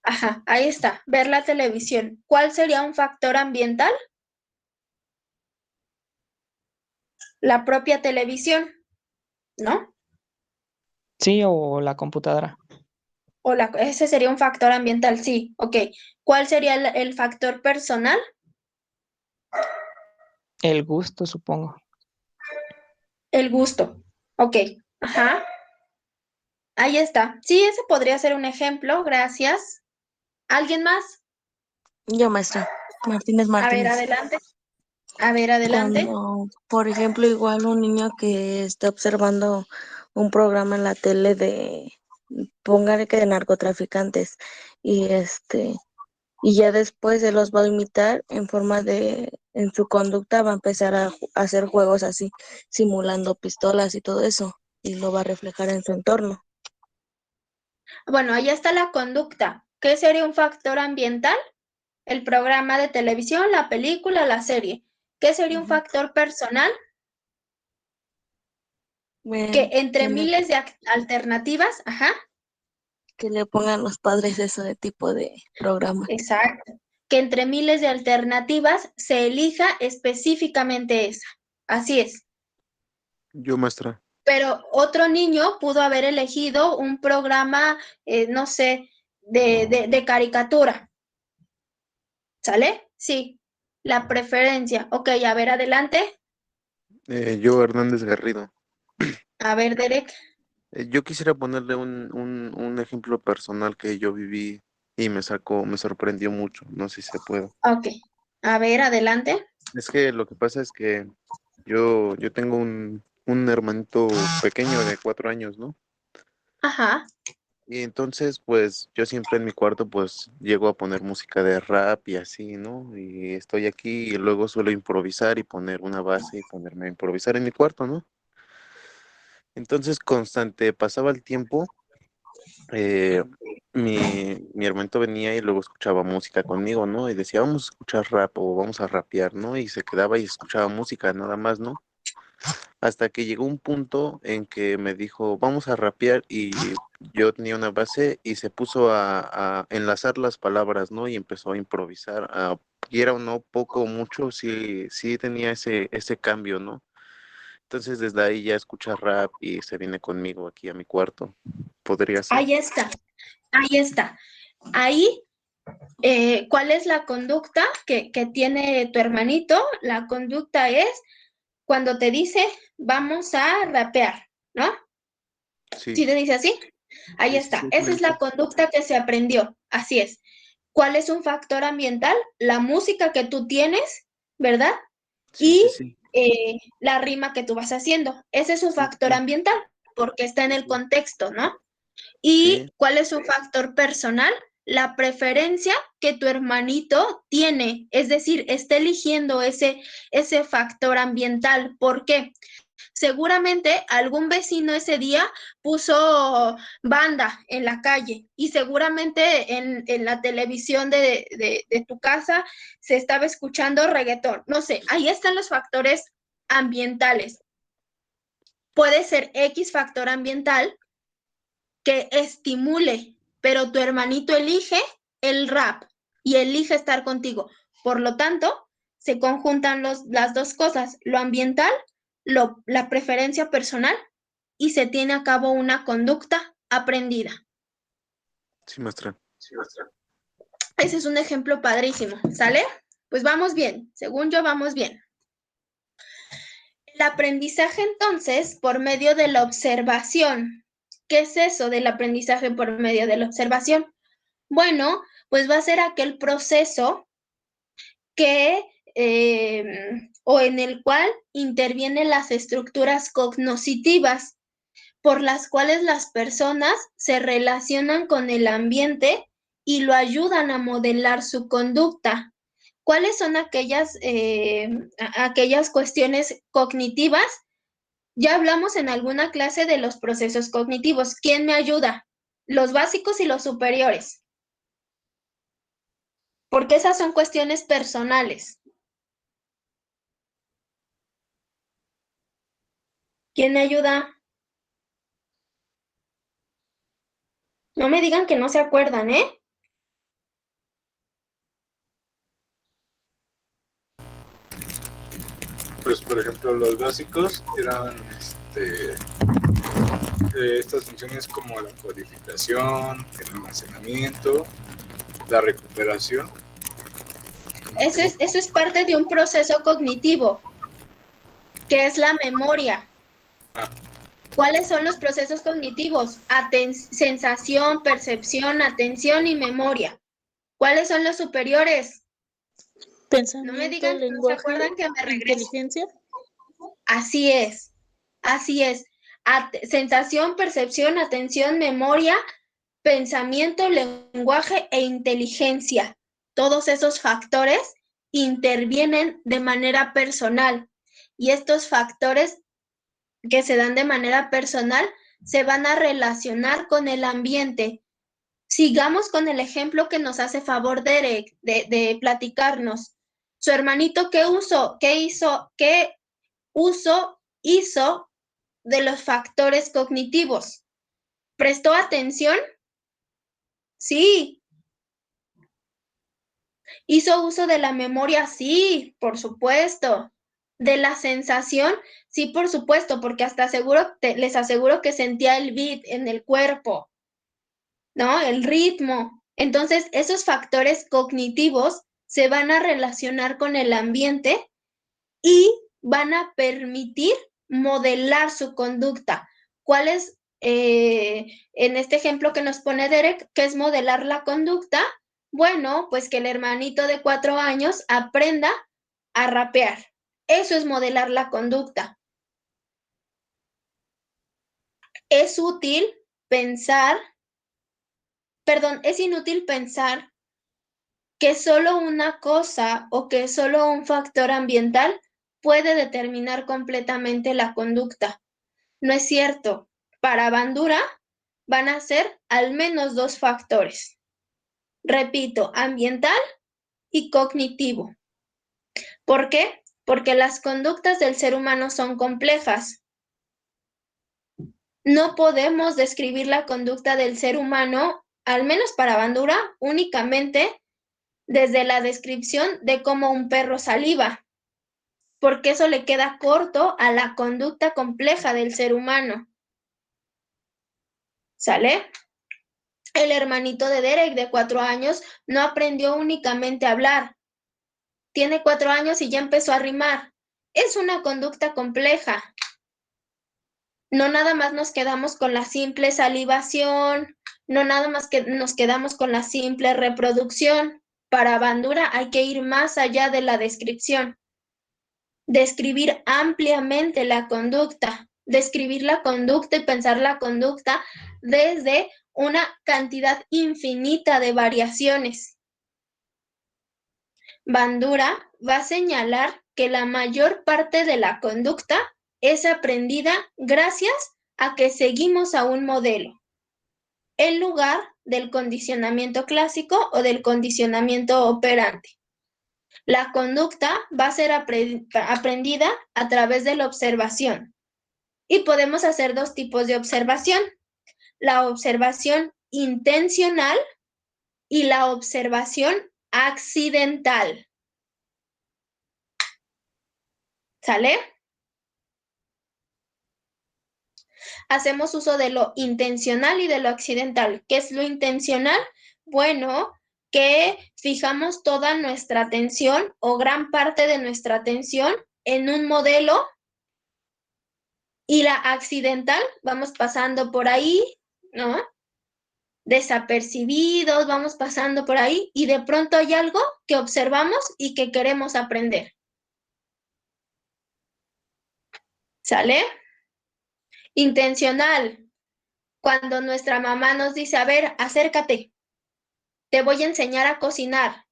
Ajá, ahí está, ver la televisión. ¿Cuál sería un factor ambiental? La propia televisión, ¿no? Sí, o la computadora, Ese sería un factor ambiental, sí, ok. ¿Cuál sería el factor personal? el gusto, supongo. El gusto, ok. Ajá, ahí está. Sí, ese podría ser un ejemplo, gracias. ¿Alguien más? Yo, maestra, Martínez A ver, Martínez. adelante. A ver, adelante. Cuando, por ejemplo, igual un niño que está observando un programa en la tele póngale que de narcotraficantes, y y ya después se los va a imitar en su conducta va a empezar a hacer juegos así, simulando pistolas y todo eso, y lo va a reflejar en su entorno. Bueno, ahí está la conducta. ¿Qué sería un factor ambiental? El programa de televisión, la película, la serie. ¿Qué sería un Ujú. factor personal? Que Ven, entre miles de alternativas, ajá, que le pongan los padres eso de tipo de programa. exacto, que entre miles de alternativas se elija específicamente esa. Así es. Yo, maestra. Pero otro niño pudo haber elegido un programa, no sé, de caricatura. ¿Sale? Sí. La preferencia. Ok, a ver, adelante. Yo, Hernández Garrido. A ver, Derek. Yo quisiera ponerle un ejemplo personal que yo viví y me sorprendió mucho. No sé si se puede. Ok. A ver, adelante. Es que lo que pasa es que yo tengo un hermanito pequeño de 4 años, ¿no? Ajá. Y entonces, pues, yo siempre en mi cuarto, pues, llego a poner música de rap y así, ¿no? Y estoy aquí y luego suelo improvisar y poner una base y ponerme a improvisar en mi cuarto, ¿no? Entonces, constante, pasaba el tiempo, eh, mi hermanito venía y luego escuchaba música conmigo, ¿no? Y decía, vamos a escuchar rap o vamos a rapear, ¿no? Y se quedaba y escuchaba música nada más, ¿no? Hasta que llegó un punto en que me dijo, vamos a rapear y yo tenía una base y se puso a enlazar las palabras, ¿no? Y empezó a improvisar, quiera o no, poco o mucho, sí, sí tenía ese cambio, ¿no? Entonces desde ahí ya escucha rap y se viene conmigo aquí a mi cuarto. ¿Podría ser? Ahí está. Ahí está. Ahí, ¿cuál es la conducta que tiene tu hermanito? La conducta es cuando te dice, vamos a rapear, ¿no? Sí, ¿Sí te dice así? Ahí sí, sí, está. sí, me Esa es dice. la conducta que se aprendió. Así es. ¿Cuál es un factor ambiental? La música que tú tienes, ¿verdad? Sí, sí, Y sí, la rima que tú vas haciendo. Ese es un sí, factor sí, ambiental porque está en sí, el sí, contexto, ¿no? sí, ¿Y cuál es un factor personal? La preferencia que tu hermanito tiene, es decir, está eligiendo ese factor ambiental. ¿Por qué? Seguramente algún vecino ese día puso banda en la calle y seguramente en la televisión de tu casa se estaba escuchando reggaetón. No sé, ahí están los factores ambientales. Puede ser X factor ambiental que estimule, pero tu hermanito elige el rap y elige estar contigo. Por lo tanto, se conjuntan las dos cosas, lo ambiental, la preferencia personal y se tiene a cabo una conducta aprendida. sí, maestra. Ese es un ejemplo padrísimo, ¿sale? Pues vamos bien, según yo vamos bien. El aprendizaje entonces por medio de la observación. ¿Qué es eso del aprendizaje por medio de la observación? Bueno, pues va a ser aquel proceso o en el cual intervienen las estructuras cognitivas por las cuales las personas se relacionan con el ambiente y lo ayudan a modelar su conducta. ¿Cuáles son aquellas cuestiones cognitivas? Ya hablamos en alguna clase de los procesos cognitivos. ¿Quién me ayuda? Los básicos y los superiores. Porque esas son cuestiones personales. ¿Quién me ayuda? No me digan que no se acuerdan, ¿eh? Pues, por ejemplo, los básicos eran estas funciones como la codificación, el almacenamiento, la recuperación. Eso es parte de un proceso cognitivo, que es la memoria. ¿Cuáles son los procesos cognitivos? Sensación, percepción, atención y memoria. ¿Cuáles son los superiores? Pensamiento, No me digan que no se acuerdan, que me regreso. Inteligencia. Así es, así es. Sensación, percepción, atención, memoria, pensamiento, lenguaje e inteligencia. Todos esos factores intervienen de manera personal y estos factores que se dan de manera personal se van a relacionar con el ambiente. Sigamos con el ejemplo que nos hace favor Derek de platicarnos. Su hermanito, ¿qué uso hizo de los factores cognitivos? ¿Prestó atención? Sí. ¿Hizo uso de la memoria? Sí, por supuesto. ¿De la sensación? Sí, por supuesto, porque hasta les aseguro que sentía el beat en el cuerpo, ¿no? El ritmo. Entonces, esos factores cognitivos se van a relacionar con el ambiente y van a permitir modelar su conducta. ¿Cuál es, en este ejemplo que nos pone Derek, qué es modelar la conducta? Bueno, pues que el hermanito de 4 años aprenda a rapear. Eso es modelar la conducta. Es inútil pensar que solo una cosa o que solo un factor ambiental puede determinar completamente la conducta. No es cierto. Para Bandura van a ser al menos 2 factores. Repito, ambiental y cognitivo. ¿Por qué? Porque las conductas del ser humano son complejas. No podemos describir la conducta del ser humano, al menos para Bandura, únicamente desde la descripción de cómo un perro saliva, porque eso le queda corto a la conducta compleja del ser humano. ¿Sale? El hermanito de Derek, de 4 años, no aprendió únicamente a hablar. Tiene 4 años y ya empezó a rimar. Es una conducta compleja. No nada más nos quedamos con la simple salivación, no nada más que nos quedamos con la simple reproducción. Para Bandura hay que ir más allá de la descripción. Describir ampliamente la conducta, describir la conducta y pensar la conducta desde una cantidad infinita de variaciones. Bandura va a señalar que la mayor parte de la conducta es aprendida gracias a que seguimos a un modelo, en lugar del condicionamiento clásico o del condicionamiento operante. La conducta va a ser aprendida a través de la observación. Y podemos hacer 2 tipos de observación. La observación intencional y la observación accidental. ¿Sale? Hacemos uso de lo intencional y de lo accidental. ¿Qué es lo intencional? Bueno, que fijamos toda nuestra atención o gran parte de nuestra atención en un modelo, y la accidental, vamos pasando por ahí, ¿no? desapercibidos, vamos pasando por ahí y de pronto hay algo que observamos y que queremos aprender. ¿Sale? Intencional. Cuando nuestra mamá nos dice, a ver, acércate, te voy a enseñar a cocinar.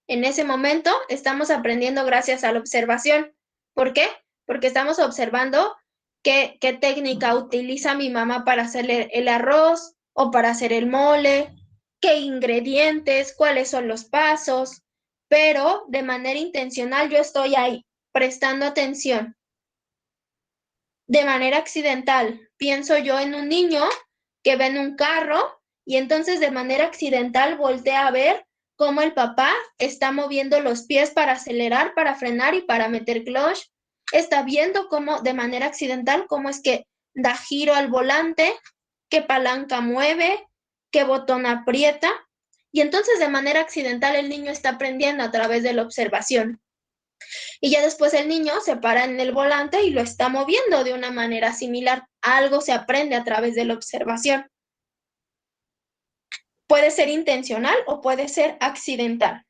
En ese momento estamos aprendiendo gracias a la observación. ¿Por qué? Porque estamos observando qué técnica utiliza mi mamá para hacer el arroz o para hacer el mole, qué ingredientes, cuáles son los pasos, pero de manera intencional yo estoy ahí, prestando atención. De manera accidental, pienso yo en un niño que ve en un carro y entonces de manera accidental voltea a ver cómo el papá está moviendo los pies para acelerar, para frenar y para meter clutch. Está viendo cómo de manera accidental cómo es que da giro al volante, qué palanca mueve, qué botón aprieta. Y entonces de manera accidental el niño está aprendiendo a través de la observación. Y ya después el niño se para en el volante y lo está moviendo de una manera similar. Algo se aprende a través de la observación. Puede ser intencional o puede ser accidental.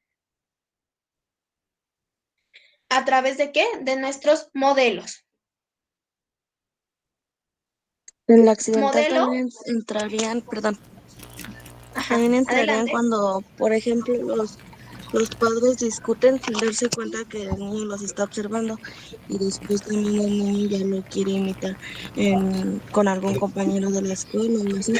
¿A través de qué? De nuestros modelos. En la accidental Modelo. también entrarían, perdón, Ajá, también entrarían adelante. cuando, por ejemplo, los padres discuten sin darse cuenta que el niño los está observando y después también el niño ya lo quiere imitar con algún compañero de la escuela o así.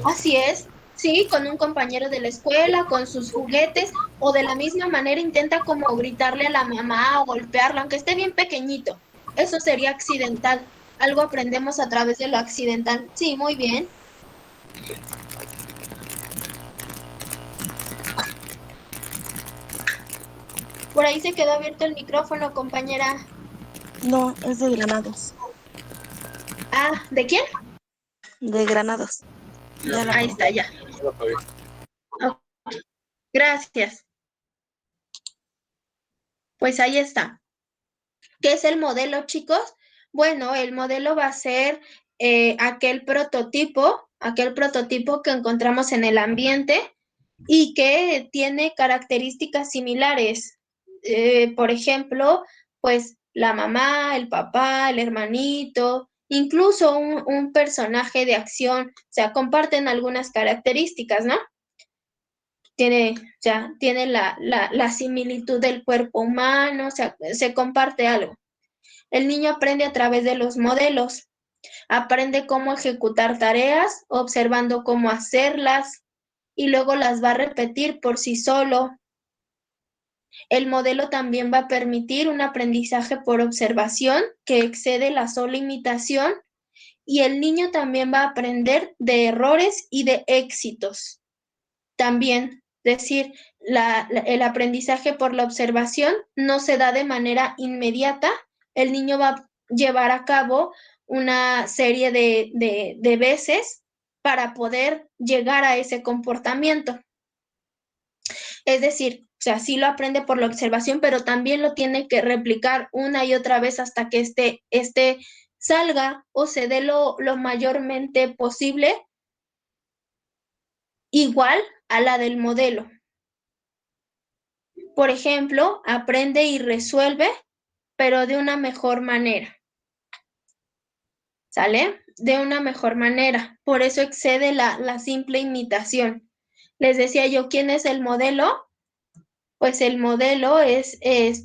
Así es. Sí, con un compañero de la escuela, con sus juguetes, o de la misma manera intenta como gritarle a la mamá o golpearla, aunque esté bien pequeñito. Eso sería accidental. Algo aprendemos a través de lo accidental. Sí, muy bien. Por ahí se quedó abierto el micrófono, compañera. No, es de Granados. Ah, ¿de quién? De Granados. Ya la Ahí pongo. está, ya. Ok, gracias. Pues ahí está. ¿Qué es el modelo, chicos? Bueno, el modelo va a ser aquel prototipo que encontramos en el ambiente y que tiene características similares. Por ejemplo, pues la mamá, el papá, el hermanito, incluso un personaje de acción, o sea, comparten algunas características, ¿no? Tiene la similitud del cuerpo humano, o sea, se comparte algo. El niño aprende a través de los modelos, aprende cómo ejecutar tareas, observando cómo hacerlas y luego las va a repetir por sí solo. El modelo también va a permitir un aprendizaje por observación que excede la sola imitación y el niño también va a aprender de errores y de éxitos. También, decir, el aprendizaje por la observación no se da de manera inmediata. El niño va a llevar a cabo una serie de veces para poder llegar a ese comportamiento. Es decir, o sea, sí lo aprende por la observación, pero también lo tiene que replicar una y otra vez hasta que este salga o se dé lo mayormente posible igual a la del modelo. Por ejemplo, aprende y resuelve, pero de una mejor manera. ¿Sale? De una mejor manera. Por eso excede la simple imitación. Les decía yo, ¿quién es el modelo? Pues el modelo es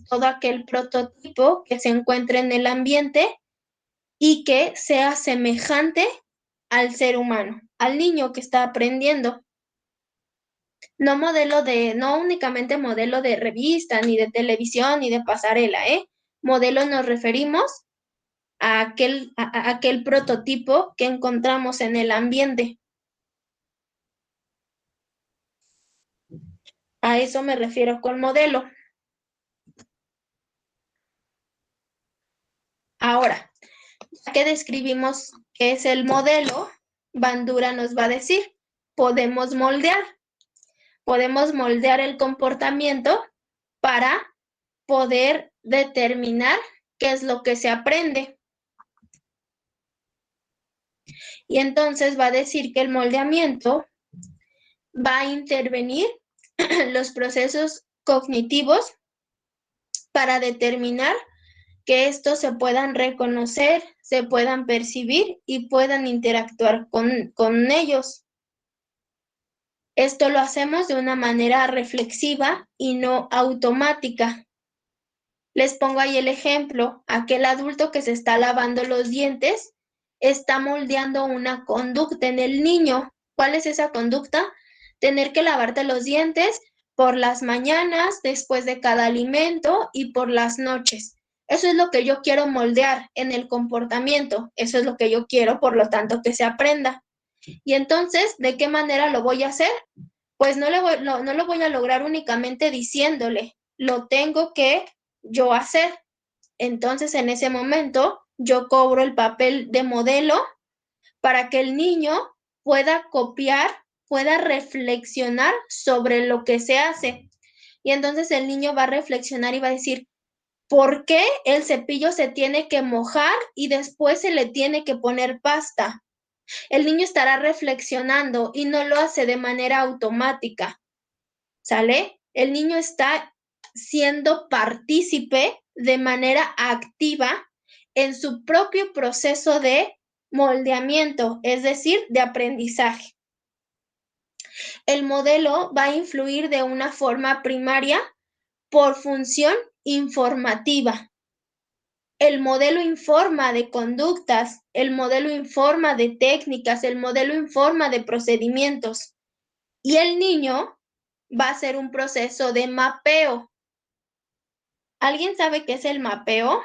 todo aquel prototipo que se encuentra en el ambiente y que sea semejante al ser humano, al niño que está aprendiendo. No únicamente modelo de revista, ni de televisión, ni de pasarela, ¿eh? Modelo nos referimos a aquel prototipo que encontramos en el ambiente. A eso me refiero con modelo. Ahora, ya que describimos qué es el modelo, Bandura nos va a decir, podemos moldear el comportamiento para poder determinar qué es lo que se aprende. Y entonces va a decir que el moldeamiento va a intervenir los procesos cognitivos para determinar que estos se puedan reconocer, se puedan percibir y puedan interactuar con ellos. Esto lo hacemos de una manera reflexiva y no automática. Les pongo ahí el ejemplo, aquel adulto que se está lavando los dientes está moldeando una conducta en el niño. ¿Cuál es esa conducta? Tener que lavarte los dientes por las mañanas, después de cada alimento y por las noches. Eso es lo que yo quiero moldear en el comportamiento. Eso es lo que yo quiero, por lo tanto, que se aprenda. Y entonces, ¿de qué manera lo voy a hacer? Pues no lo voy a lograr únicamente diciéndole, lo tengo que yo hacer. Entonces, en ese momento, yo cobro el papel de modelo para que el niño pueda copiar, pueda reflexionar sobre lo que se hace. Y entonces el niño va a reflexionar y va a decir, ¿por qué el cepillo se tiene que mojar y después se le tiene que poner pasta? El niño estará reflexionando y no lo hace de manera automática, ¿sale? El niño está siendo partícipe de manera activa en su propio proceso de moldeamiento, es decir, de aprendizaje. El modelo va a influir de una forma primaria por función informativa. El modelo informa de conductas, el modelo informa de técnicas, el modelo informa de procedimientos. Y el niño va a hacer un proceso de mapeo. ¿Alguien sabe qué es el mapeo?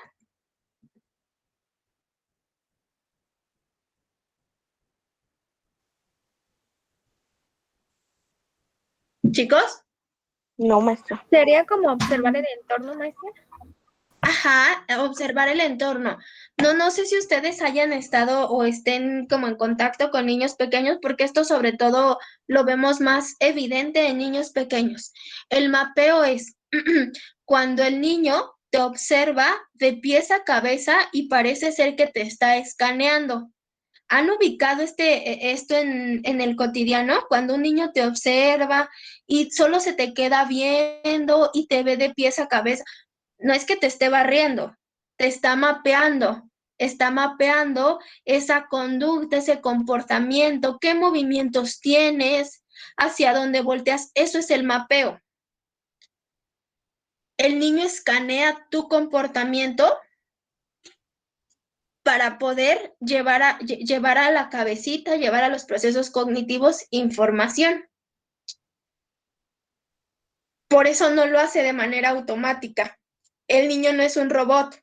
¿Chicos? No, maestra. ¿Sería como observar el entorno, maestra? Ajá, observar el entorno. No sé si ustedes hayan estado o estén como en contacto con niños pequeños, porque esto sobre todo lo vemos más evidente en niños pequeños. El mapeo es cuando el niño te observa de pies a cabeza y parece ser que te está escaneando. ¿Han ubicado esto en el cotidiano? Cuando un niño te observa y solo se te queda viendo y te ve de pies a cabeza. No es que te esté barriendo, te está mapeando esa conducta, ese comportamiento, qué movimientos tienes, hacia dónde volteas. Eso es el mapeo. El niño escanea tu comportamiento para poder llevar a la cabecita, llevar a los procesos cognitivos información. Por eso no lo hace de manera automática. El niño no es un robot.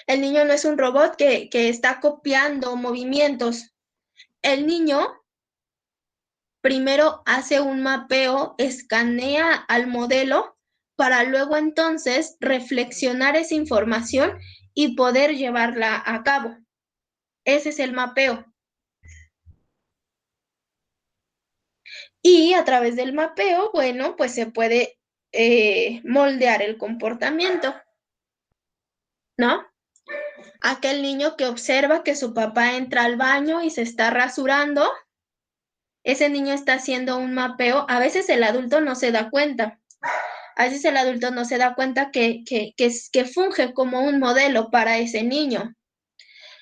El niño no es un robot que está copiando movimientos. El niño primero hace un mapeo, escanea al modelo para luego entonces reflexionar esa información y poder llevarla a cabo. Ese es el mapeo. Y a través del mapeo, bueno, pues se puede moldear el comportamiento, ¿no? Aquel niño que observa que su papá entra al baño y se está rasurando, ese niño está haciendo un mapeo. A veces el adulto no se da cuenta. A veces el adulto no se da cuenta que funge como un modelo para ese niño.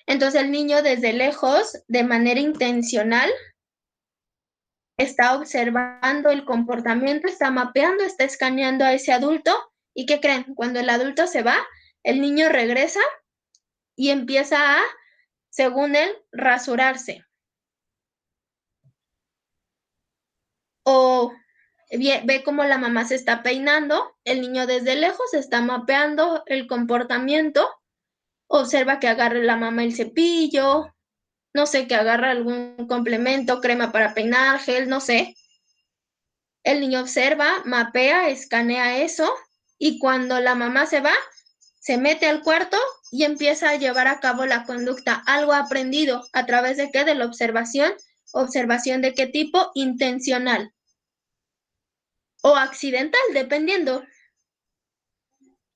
Entonces el niño desde lejos, de manera intencional, está observando el comportamiento, está mapeando, está escaneando a ese adulto. ¿Y qué creen? Cuando el adulto se va, el niño regresa y empieza a, según él, rasurarse. O ve cómo la mamá se está peinando, el niño desde lejos está mapeando el comportamiento, observa que agarre la mamá el cepillo, no sé, que agarra algún complemento, crema para peinar, gel, no sé. El niño observa, mapea, escanea eso y cuando la mamá se va, se mete al cuarto y empieza a llevar a cabo la conducta, algo aprendido, ¿a través de qué? De la observación. ¿Observación de qué tipo? Intencional o accidental, dependiendo.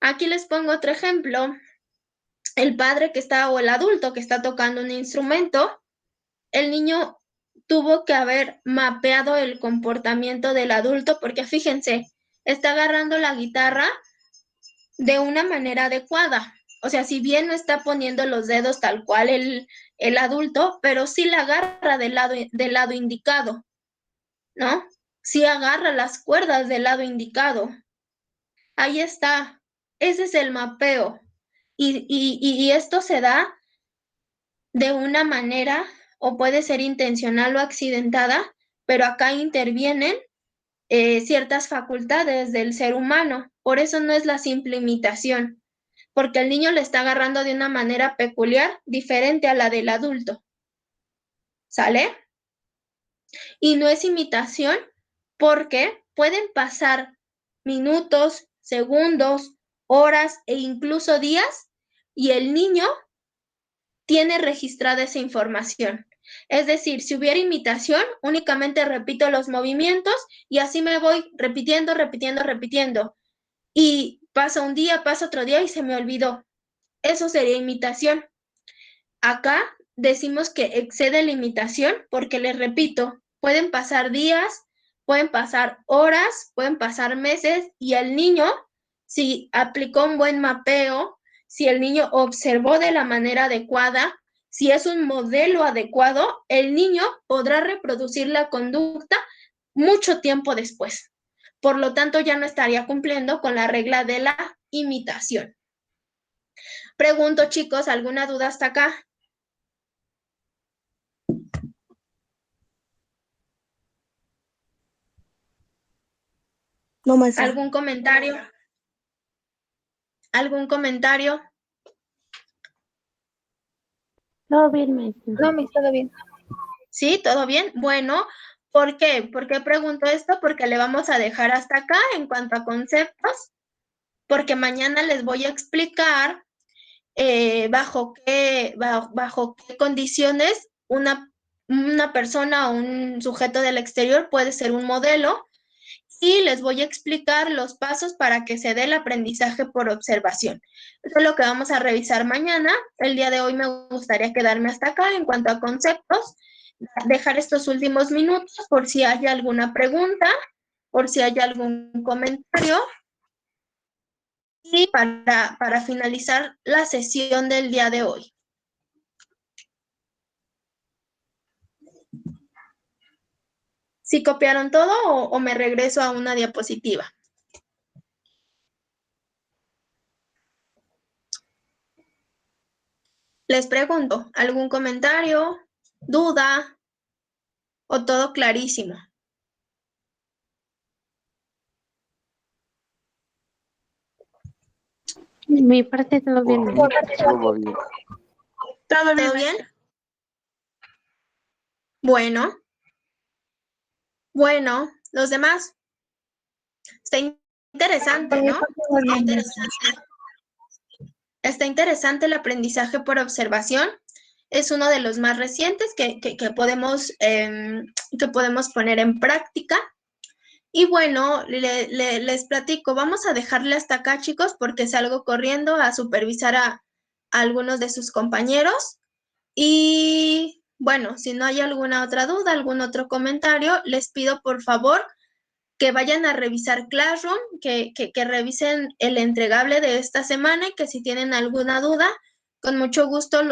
Aquí les pongo otro ejemplo. el padre que está o el adulto que está tocando un instrumento, el niño tuvo que haber mapeado el comportamiento del adulto porque fíjense, está agarrando la guitarra de una manera adecuada. O sea, si bien no está poniendo los dedos tal cual el adulto, pero sí la agarra del lado indicado, ¿no? Sí agarra las cuerdas del lado indicado. Ahí está. Ese es el mapeo. Y esto se da de una manera, o puede ser intencional o accidentada, pero acá intervienen ciertas facultades del ser humano. Por eso no es la simple imitación, porque el niño le está agarrando de una manera peculiar, diferente a la del adulto. ¿Sale? Y no es imitación porque pueden pasar minutos, segundos, horas e incluso días y el niño tiene registrada esa información. Es decir, si hubiera imitación, únicamente repito los movimientos y así me voy repitiendo, repitiendo, repitiendo. Y pasa un día, pasa otro día y se me olvidó. Eso sería imitación. Acá decimos que excede la imitación porque, les repito, pueden pasar días, pueden pasar horas, pueden pasar meses y el niño, si aplicó un buen mapeo, si el niño observó de la manera adecuada, si es un modelo adecuado, el niño podrá reproducir la conducta mucho tiempo después. Por lo tanto, ya no estaría cumpliendo con la regla de la imitación. Pregunto, chicos, ¿alguna duda hasta acá? No, maestra. ¿Algún comentario? ¿Algún comentario? Todo bien, maestra. No, me todo bien. ¿Sí? ¿Todo bien? Bueno, ¿por qué? ¿Por qué pregunto esto? Porque le vamos a dejar hasta acá en cuanto a conceptos, porque mañana les voy a explicar bajo qué condiciones una persona o un sujeto del exterior puede ser un modelo y les voy a explicar los pasos para que se dé el aprendizaje por observación. Eso es lo que vamos a revisar mañana. El día de hoy me gustaría quedarme hasta acá en cuanto a conceptos, dejar estos últimos minutos por si hay alguna pregunta, por si hay algún comentario y para finalizar la sesión del día de hoy. ¿Sí copiaron todo o me regreso a una diapositiva? Les pregunto, ¿algún comentario, duda o todo clarísimo? Mi parte todo bien, Por maestra. mí, todo va bien. Todo bien. ¿Todo bien? Bueno, los demás. Está interesante, ¿no? Está interesante. Está interesante el aprendizaje por observación. Es uno de los más recientes que podemos poner en práctica. Y bueno, les platico, vamos a dejarle hasta acá, chicos, porque salgo corriendo a supervisar a algunos de sus compañeros. Y bueno, si no hay alguna otra duda, algún otro comentario, les pido por favor que vayan a revisar Classroom, que revisen el entregable de esta semana y que si tienen alguna duda, con mucho gusto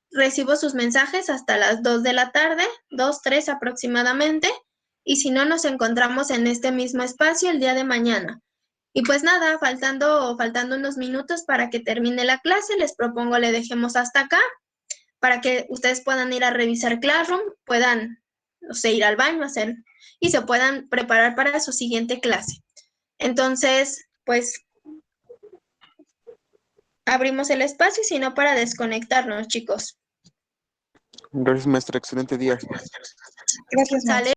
recibo sus mensajes hasta las 2 de la tarde, 2, 3 aproximadamente, y si no, nos encontramos en este mismo espacio el día de mañana. Y pues nada, faltando unos minutos para que termine la clase, les propongo le dejemos hasta acá para que ustedes puedan ir a revisar Classroom, puedan, no sé, ir al baño, hacer y se puedan preparar para su siguiente clase. Entonces, pues, abrimos el espacio y si no, para desconectarnos, chicos. Gracias, maestra. Excelente día. Gracias, ¿sale?